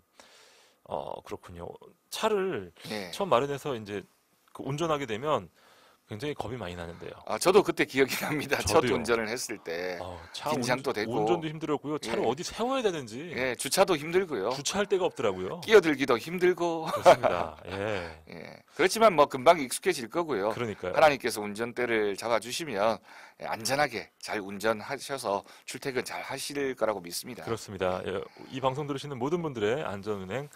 그렇군요. 차를 예. 처음 마련해서 이제 그 운전하게 되면 굉장히 겁이 많이 나는데요. 저도 그때 기억이 납니다. 첫 저도요. 운전을 했을 때. 차 긴장도 되고. 운전도 힘들었고요. 차를 예. 어디 세워야 되는지 예, 주차도 힘들고요. 주차할 데가 없더라고요. 끼어들기도 힘들고. 그렇습니다. 예. 예. 그렇지만 뭐 금방 익숙해질 거고요. 그러니까요. 하나님께서 운전대를 잡아주시면 안전하게 잘 운전하셔서 출퇴근 잘 하실 거라고 믿습니다. 그렇습니다. 예, 이 방송 들으시는 모든 분들의 안전운행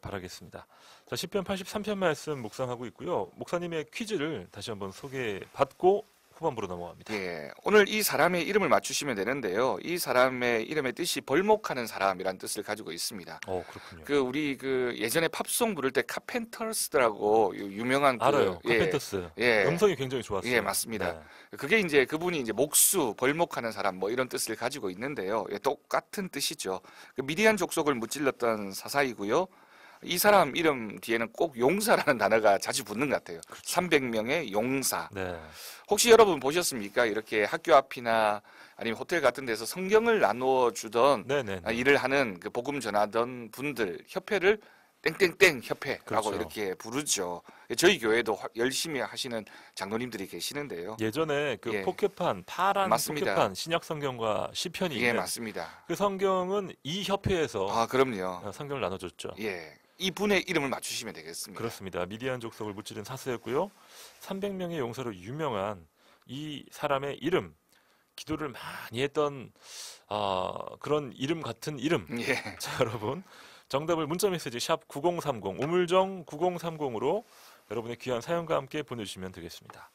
바라겠습니다. 자, 시편 83편 말씀 묵상하고 있고요. 목사님의 퀴즈를 다시 한번 소개받고 후반부로 넘어갑니다. 예, 오늘 이 사람의 이름을 맞추시면 되는데요. 이 사람의 이름의 뜻이 벌목하는 사람이라는 뜻을 가지고 있습니다. 그렇군요. 우리 예전에 팝송 부를 때 카펜터스라고 유명한 알아요. 예, 카펜터스. 예. 음성이 굉장히 좋았어요. 예, 맞습니다. 네. 그게 이제 그분이 이제 목수, 벌목하는 사람 뭐 이런 뜻을 가지고 있는데요. 예, 똑같은 뜻이죠. 미디안 족속을 무찔렀던 사사이고요. 이 사람 이름 뒤에는 꼭 용사라는 단어가 자주 붙는 것 같아요. 300명의 용사. 네. 혹시 여러분 보셨습니까? 이렇게 학교 앞이나 아니면 호텔 같은 데서 성경을 나누어 주던 네네. 일을 하는 그 복음 전하던 분들 협회를 땡땡땡 협회라고 그렇죠. 이렇게 부르죠. 저희 교회도 열심히 하시는 장로님들이 계시는데요. 예전에 그 예. 포켓판, 파란 맞습니다. 포켓판, 신약 성경과 시편이 예, 있는 맞습니다. 그 성경은 이 협회에서 그럼요. 성경을 나눠줬죠. 예. 이 분의 이름을 맞추시면 되겠습니다. 그렇습니다. 미디안 족속을 무찌른 사수였고요. 300명의 용사로 유명한 이 사람의 이름, 기도를 많이 했던 그런 이름 같은 이름. 예. 자, 여러분 정답을 문자메시지 샵 9030 우물정 9030으로 여러분의 귀한 사연과 함께 보내주시면 되겠습니다.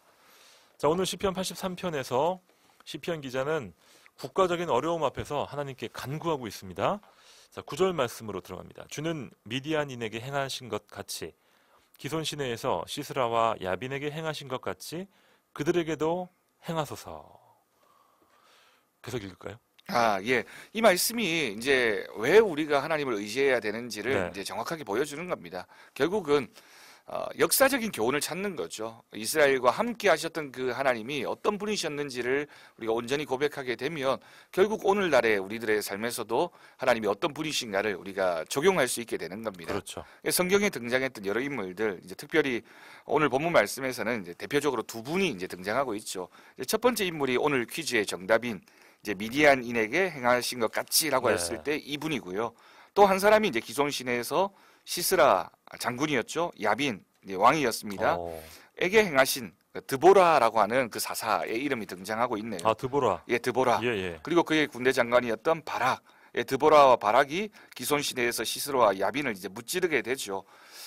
자, 오늘 시편 83편에서 시편 기자는 국가적인 어려움 앞에서 하나님께 간구하고 있습니다. 자, 9절 말씀으로 들어갑니다. 주는 미디안인에게 행하신 것 같이 기손 시내에서 시스라와 야빈에게 행하신 것 같이 그들에게도 행하소서. 계속 읽을까요? 예. 이 말씀이 이제 왜 우리가 하나님을 의지해야 되는지를 네. 이제 정확하게 보여주는 겁니다. 결국은 역사적인 교훈을 찾는 거죠. 이스라엘과 함께 하셨던 그 하나님이 어떤 분이셨는지를 우리가 온전히 고백하게 되면 결국 오늘날의 우리들의 삶에서도 하나님이 어떤 분이신가를 우리가 적용할 수 있게 되는 겁니다. 그렇죠. 성경에 등장했던 여러 인물들, 이제 특별히 오늘 본문 말씀에서는 이제 대표적으로 두 분이 이제 등장하고 있죠. 이제 첫 번째 인물이 오늘 퀴즈의 정답인 이제 미디안인에게 행하신 것 같이라고 네. 했을 때 이분이고요. 또 한 사람이 이제 기손 시내에서 시스라 장군이었죠. 야빈 이제 왕이었습니다. 에게 행하신 드보라라고 하는 그 사사의 이름이 등장하고 있네요. 아, 드보라. 예, 드보라. 예, 예. 그리고 그의 군대 장관이었던 바락. 예, 드보라와 바락이 기손 시내에서 시스라와 야빈을 이제 무찌르게 되죠.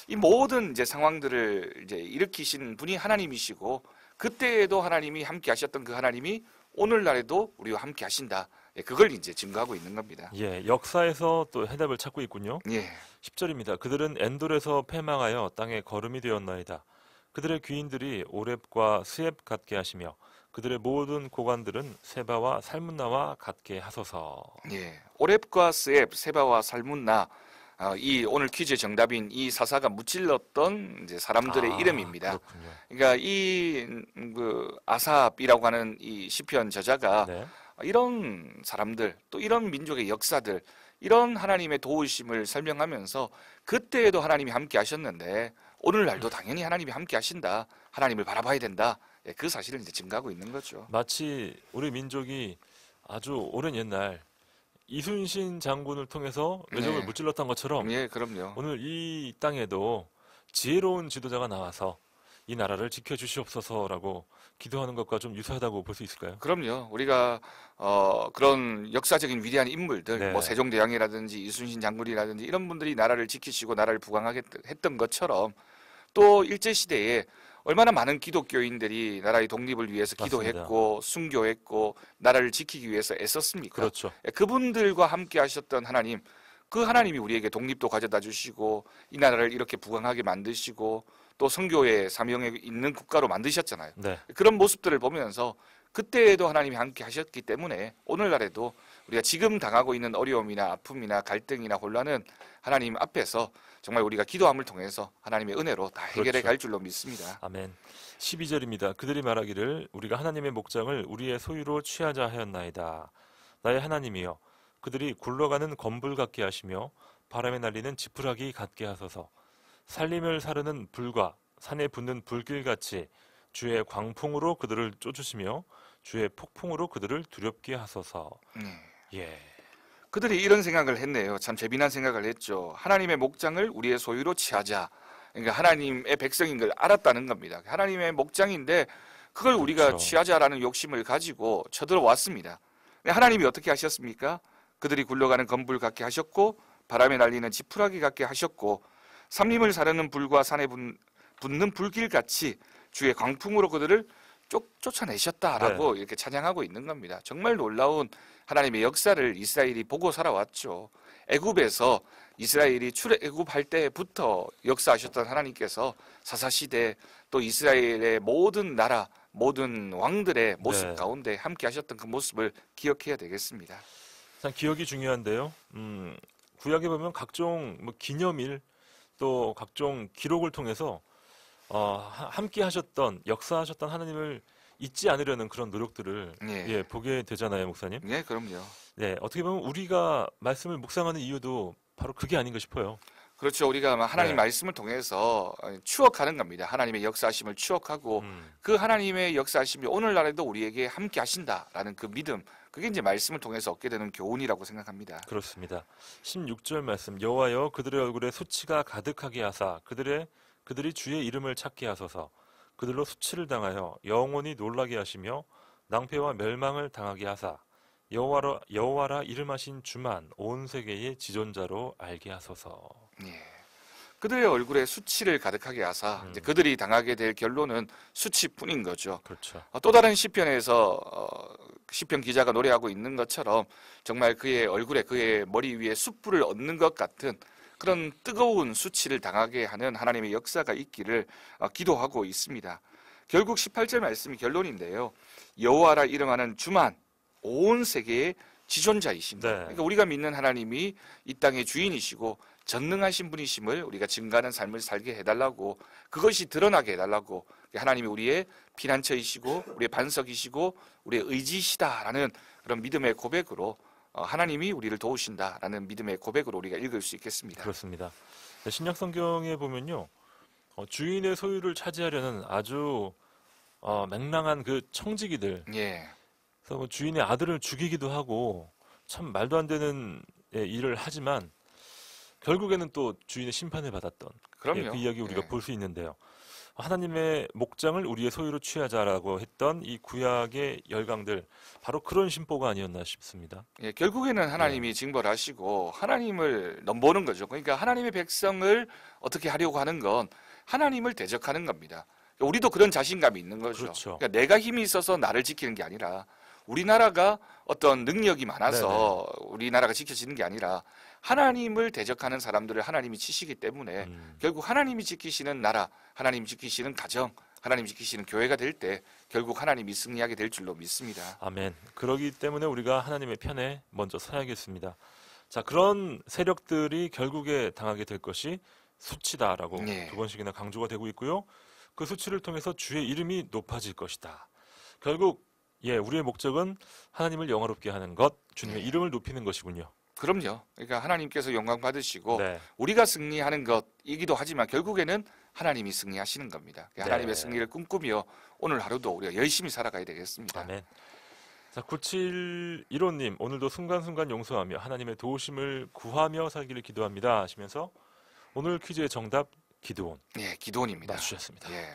이 모든 이제 상황들을 이제 일으키신 분이 하나님이시고 그때에도 하나님이 함께 하셨던 그 하나님이 오늘날에도 우리와 함께 하신다. 예, 그걸 이제 증거하고 있는 겁니다. 예, 역사에서 또 해답을 찾고 있군요. 예. 10절입니다. 그들은 엔돌에서 패망하여 땅에 거름이 되었나이다. 그들의 귀인들이 오렙과 스앱 같게 하시며 그들의 모든 고관들은 세바와 살문나와 같게 하소서. 예. 오렙과 스앱, 세바와 살문나 이 오늘 퀴즈 정답인 이 사사가 무찔렀던 이제 사람들의 이름입니다. 그렇군요. 그러니까 이 그 아삽이라고 하는 이 시편 저자가 네. 이런 사람들 또 이런 민족의 역사들 이런 하나님의 도우심을 설명하면서 그때에도 하나님이 함께 하셨는데 오늘날도 당연히 하나님이 함께 하신다. 하나님을 바라봐야 된다. 예, 그 사실을 이제 증가하고 있는 거죠. 마치 우리 민족이 아주 오랜 옛날 이순신 장군을 통해서 외적을 네. 무찔렀던 것처럼 예, 그럼요. 오늘 이 땅에도 지혜로운 지도자가 나와서 이 나라를 지켜주시옵소서라고 기도하는 것과 좀 유사하다고 볼 수 있을까요? 그럼요. 우리가 그런 역사적인 위대한 인물들, 네. 뭐 세종대왕이라든지 이순신 장군이라든지 이런 분들이 나라를 지키시고 나라를 부강하게 했던 것처럼 또 일제 시대에 얼마나 많은 기독교인들이 나라의 독립을 위해서 맞습니다. 기도했고 순교했고 나라를 지키기 위해서 애썼습니까? 그렇죠. 그분들과 함께 하셨던 하나님, 그 하나님이 우리에게 독립도 가져다 주시고 이 나라를 이렇게 부강하게 만드시고 또 선교의 사명에 있는 국가로 만드셨잖아요. 네. 그런 모습들을 보면서 그때에도 하나님이 함께 하셨기 때문에 오늘날에도 우리가 지금 당하고 있는 어려움이나 아픔이나 갈등이나 혼란은 하나님 앞에서 정말 우리가 기도함을 통해서 하나님의 은혜로 다 해결해 그렇죠. 갈 줄로 믿습니다. 아멘. 12절입니다. 그들이 말하기를 우리가 하나님의 목장을 우리의 소유로 취하자 하였나이다. 나의 하나님이여 그들이 굴러가는 건불 같게 하시며 바람에 날리는 지푸라기 같게 하소서. 살림을 사르는 불과 산에 붙는 불길같이 주의 광풍으로 그들을 쫓으시며 주의 폭풍으로 그들을 두렵게 하소서. 예. 그들이 이런 생각을 했네요. 참 재미난 생각을 했죠. 하나님의 목장을 우리의 소유로 취하자. 그러니까 하나님의 백성인 걸 알았다는 겁니다. 하나님의 목장인데 그걸 우리가 그렇죠. 취하자라는 욕심을 가지고 쳐들어왔습니다. 근데 하나님이 어떻게 하셨습니까? 그들이 굴러가는 건불 같게 하셨고 바람에 날리는 지푸라기 같게 하셨고 삼림을 사르는 불과 산에 붙는 불길같이 주의 광풍으로 그들을 쫓아내셨다라고 이렇게 찬양하고 있는 겁니다. 정말 놀라운 하나님의 역사를 이스라엘이 보고 살아왔죠. 애굽에서 이스라엘이 출애굽할 때부터 역사하셨던 하나님께서 사사시대 또 이스라엘의 모든 나라 모든 왕들의 모습 네. 가운데 함께 하셨던 그 모습을 기억해야 되겠습니다. 참 기억이 중요한데요. 구약에 보면 각종 뭐 기념일 또 각종 기록을 통해서 함께 하셨던 역사하셨던 하나님을 잊지 않으려는 그런 노력들을 예. 보게 되잖아요, 목사님. 네, 그럼요. 네, 어떻게 보면 우리가 말씀을 묵상하는 이유도 바로 그게 아닌가 싶어요. 그렇죠. 우리가 아마 하나님 네. 말씀을 통해서 추억하는 겁니다. 하나님의 역사하심을 추억하고 그 하나님의 역사하심이 오늘날에도 우리에게 함께 하신다라는 그 믿음, 그게 이제 말씀을 통해서 얻게 되는 교훈이라고 생각합니다. 그렇습니다. 16절 말씀 여호와여 그들의 얼굴에 수치가 가득하게 하사 그들이 주의 이름을 찾게 하소서. 그들로 수치를 당하여 영원히 놀라게 하시며 낭패와 멸망을 당하게 하사 여호와라 이름하신 주만 온 세계의 지존자로 알게 하소서. 예. 그들의 얼굴에 수치를 가득하게 하사 이제 그들이 당하게 될 결론은 수치뿐인 거죠. 그렇죠. 또 다른 시편에서 시편 기자가 노래하고 있는 것처럼 정말 그의 얼굴에 그의 머리 위에 숯불을 얻는 것 같은 그런 뜨거운 수치를 당하게 하는 하나님의 역사가 있기를 기도하고 있습니다. 결국 18절 말씀이 결론인데요. 여호와라 이름하는 주만 온 세계의 지존자이신다. 네. 그러니까 우리가 믿는 하나님이 이 땅의 주인이시고 전능하신 분이심을 우리가 증거하는 삶을 살게 해달라고, 그것이 드러나게 해달라고, 하나님이 우리의 피난처이시고 우리의 반석이시고 우리의 의지시다라는 그런 믿음의 고백으로 하나님이 우리를 도우신다라는 믿음의 고백으로 우리가 읽을 수 있겠습니다. 그렇습니다. 네, 신약 성경에 보면요, 주인의 소유를 차지하려는 아주 맹랑한 그 청지기들, 예, 그래서 뭐 주인의 아들을 죽이기도 하고 참 말도 안 되는 일을 하지만 결국에는 또 주인의 심판을 받았던 그럼요. 그 이야기 우리가 예. 볼 수 있는데요. 하나님의 목장을 우리의 소유로 취하자라고 했던 이 구약의 열강들, 바로 그런 심보가 아니었나 싶습니다. 예, 결국에는 하나님이 징벌하시고 하나님을 넘보는 거죠. 그러니까 하나님의 백성을 어떻게 하려고 하는 건 하나님을 대적하는 겁니다. 그러니까 우리도 그런 자신감이 있는 거죠. 그렇죠. 그러니까 내가 힘이 있어서 나를 지키는 게 아니라, 우리나라가 어떤 능력이 많아서 우리나라가 지켜지는 게 아니라 하나님을 대적하는 사람들을 하나님이 치시기 때문에 결국 하나님이 지키시는 나라, 하나님이 지키시는 가정, 하나님이 지키시는 교회가 될 때 결국 하나님이 승리하게 될 줄로 믿습니다. 아멘. 그러기 때문에 우리가 하나님의 편에 먼저 서야겠습니다. 자, 그런 세력들이 결국에 당하게 될 것이 수치다라고 예. 2번씩이나 강조가 되고 있고요. 그 수치를 통해서 주의 이름이 높아질 것이다. 결국 우리의 목적은 하나님을 영화롭게 하는 것, 주님의 이름을 높이는 것이군요. 그럼요. 그러니까 하나님께서 영광 받으시고 네. 우리가 승리하는 것이기도 하지만 결국에는 하나님이 승리하시는 겁니다. 하나님의 네. 승리를 꿈꾸며 오늘 하루도 우리가 열심히 살아가야 되겠습니다. 아멘. 자, 9715님, 오늘도 순간순간 용서하며 하나님의 도우심을 구하며 살기를 기도합니다 하시면서 오늘 퀴즈의 정답 기드온 예, 기도원입니다. 맞추셨습니다. 예,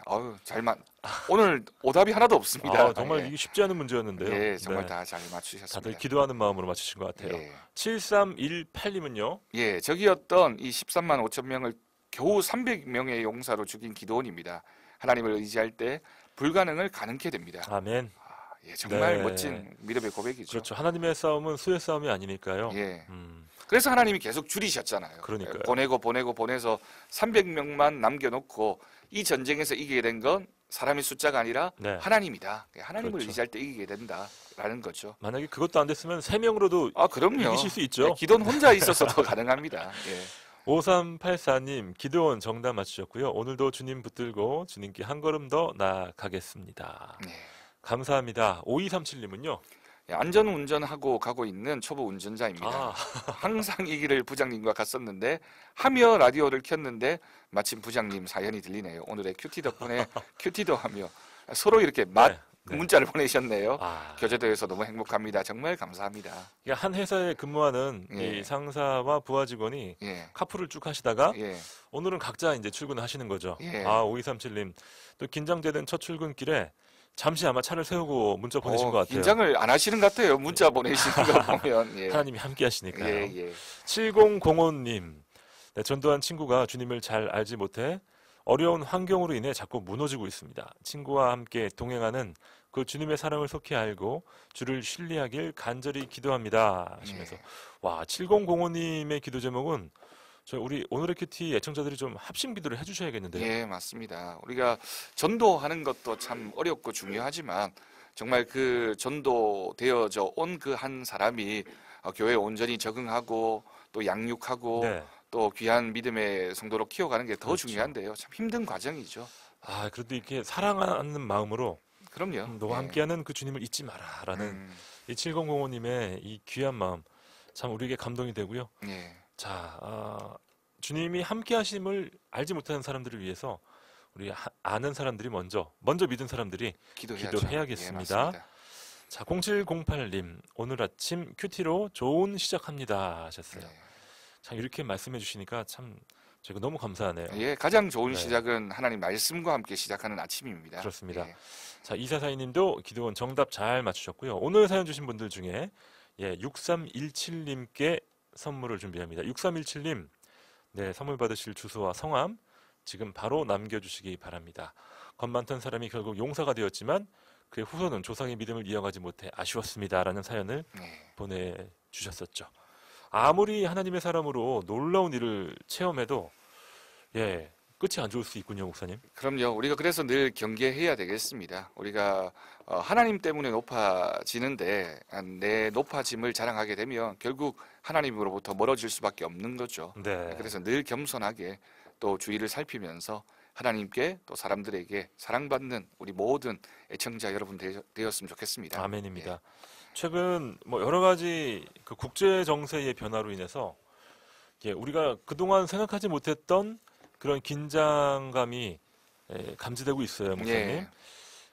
오늘 오답이 하나도 없습니다. 정말 예. 이게 쉽지 않은 문제였는데요. 예, 정말 네. 다 잘 맞추셨습니다. 다들 기도하는 마음으로 맞추신 것 같아요. 예. 7318님은요. 예, 저기였던 이 13만 5천 명을 겨우 300명의 용사로 죽인 기도원입니다. 하나님을 의지할 때 불가능을 가능케 됩니다. 아멘. 예, 정말 네. 멋진 믿음의 고백이죠. 그렇죠. 하나님의 싸움은 수의 싸움이 아니니까요. 예. 음, 그래서 하나님이 계속 줄이셨잖아요. 그러니까요. 보내서 300명만 남겨놓고 이 전쟁에서 이기게 된 건 사람의 숫자가 아니라 네. 하나님이다. 하나님을 그렇죠. 의지할 때 이기게 된다라는 거죠. 만약에 그것도 안 됐으면 3명으로도 그럼요. 이기실 수 있죠. 예, 기도는 혼자 있어서도 가능합니다. 예. 5384님, 기도원 정답 맞추셨고요. 오늘도 주님 붙들고 주님께 한 걸음 더 나아가겠습니다. 예. 감사합니다. 5237님은요. 예, 안전운전하고 가고 있는 초보 운전자입니다. 항상 이 길을 부장님과 갔었는데 하며 라디오를 켰는데 마침 부장님 사연이 들리네요. 오늘의 큐티 덕분에 큐티도 하며 서로 이렇게 네. 문자를 보내셨네요. 아, 교제도에서 너무 행복합니다. 정말 감사합니다. 이게 한 회사에 근무하는 예. 이 상사와 부하 직원이 예. 카풀을 쭉 하시다가 예. 오늘은 각자 이제 출근을 하시는 거죠. 예. 5237님, 또 긴장되는 첫 출근길에 잠시 아마 차를 세우고 문자 보내신 것 같아요. 긴장을 안 하시는 것 같아요. 문자 보내시는 거 보면. 예. 하나님이 함께 하시니까요. 예, 예. 7005님, 네, 전도한 친구가 주님을 잘 알지 못해 어려운 환경으로 인해 자꾸 무너지고 있습니다. 친구와 함께 동행하는 그 주님의 사랑을 속히 알고 주를 신뢰하길 간절히 기도합니다 하시면서 예. 와, 7005님의 기도 제목은 우리 오늘의 큐티 애청자들이 좀 합심 기도를 해주셔야겠는데요. 예, 맞습니다. 우리가 전도하는 것도 참 어렵고 중요하지만 정말 그 전도되어져 온 그 한 사람이 교회에 온전히 적응하고 또 양육하고 네. 또 귀한 믿음의 성도로 키워가는 게 더 그렇죠. 중요한데요. 참 힘든 과정이죠. 그래도 이렇게 사랑하는 마음으로 그럼요. 너와 예. 함께하는 그 주님을 잊지 마라라는 이 7005님의 이 귀한 마음 참 우리에게 감동이 되고요. 예. 자, 주님이 함께 하심을 알지 못하는 사람들을 위해서 우리 아는 사람들이 먼저 믿은 사람들이 기도해야죠. 기도해야겠습니다. 예, 맞습니다. 자, 0708님, 오늘 아침 큐티로 좋은 시작합니다 하셨어요. 예. 참 이렇게 말씀해 주시니까 참 저희가 너무 감사하네요. 예, 가장 좋은 네. 시작은 하나님 말씀과 함께 시작하는 아침입니다. 그렇습니다. 예. 자, 이사사이님도 기도원 정답 잘 맞추셨고요. 오늘 사연 주신 분들 중에 6317님께 선물을 준비합니다. 6317님, 네, 선물 받으실 주소와 성함 지금 바로 남겨주시기 바랍니다. 겁 많던 사람이 결국 용사가 되었지만 그의 후손은 조상의 믿음을 이어가지 못해 아쉬웠습니다라는 사연을 예. 보내주셨었죠. 아무리 하나님의 사람으로 놀라운 일을 체험해도 끝이 안 좋을 수 있군요, 목사님. 그럼요. 우리가 그래서 늘 경계해야 되겠습니다. 우리가 하나님 때문에 높아지는데 내 높아짐을 자랑하게 되면 결국 하나님으로부터 멀어질 수밖에 없는 거죠. 네. 그래서 늘 겸손하게 또 주위를 살피면서 하나님께 또 사람들에게 사랑받는 우리 모든 애청자 여러분 되었으면 좋겠습니다. 아멘입니다. 최근 뭐 여러 가지 그 국제 정세의 변화로 인해서 우리가 그동안 생각하지 못했던 그런 긴장감이 감지되고 있어요, 목사님. 예.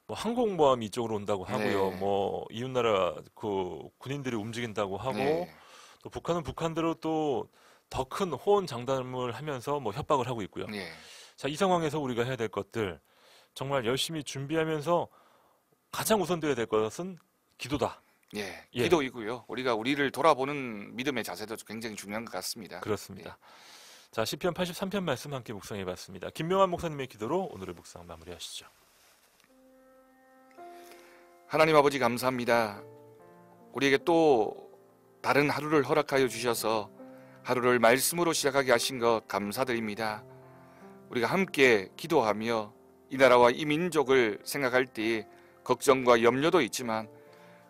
뭐 항공모함이 이쪽으로 온다고 하고요. 네. 뭐 이웃나라 그 군인들이 움직인다고 하고 네. 또 북한은 북한대로 또 더 큰 호언 장담을 하면서 뭐 협박을 하고 있고요. 예. 자, 이 상황에서 우리가 해야 될 것들 정말 열심히 준비하면서 가장 우선되어야 될 것은 기도다. 예. 예. 기도이고요. 우리가 우리를 돌아보는 믿음의 자세도 굉장히 중요한 것 같습니다. 그렇습니다. 자, 시편 83편 말씀 함께 묵상해봤습니다. 김명환 목사님의 기도로 오늘의 묵상 마무리하시죠. 하나님 아버지 감사합니다. 우리에게 또 다른 하루를 허락하여 주셔서 하루를 말씀으로 시작하게 하신 것 감사드립니다. 우리가 함께 기도하며 이 나라와 이 민족을 생각할 때 걱정과 염려도 있지만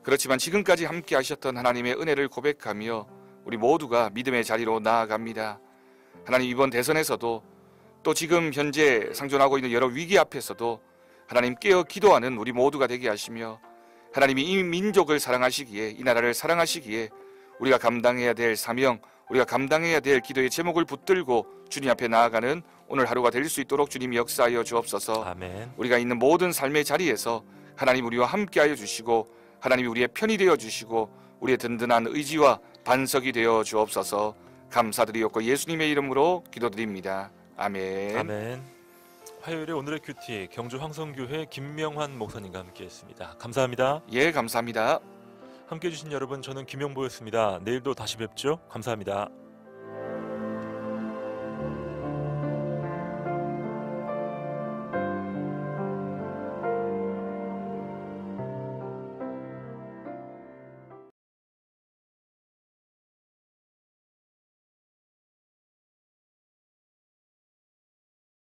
그렇지만 지금까지 함께 하셨던 하나님의 은혜를 고백하며 우리 모두가 믿음의 자리로 나아갑니다. 하나님 이번 대선에서도 또 지금 현재 상존하고 있는 여러 위기 앞에서도 하나님 깨어 기도하는 우리 모두가 되게 하시며 하나님이 이 민족을 사랑하시기에 이 나라를 사랑하시기에 우리가 감당해야 될 사명 우리가 감당해야 될 기도의 제목을 붙들고 주님 앞에 나아가는 오늘 하루가 될 수 있도록 주님이 역사하여 주옵소서. 아멘. 우리가 있는 모든 삶의 자리에서 하나님 우리와 함께하여 주시고 하나님이 우리의 편이 되어 주시고 우리의 든든한 의지와 반석이 되어 주옵소서. 감사드리옵고 예수님의 이름으로 기도드립니다. 아멘. 아멘. 화요일에 오늘의 큐티 경주 황성교회 김명환 목사님과 함께했습니다. 감사합니다. 예, 감사합니다. 함께해 주신 여러분, 저는 김용보였습니다. 내일도 다시 뵙죠. 감사합니다.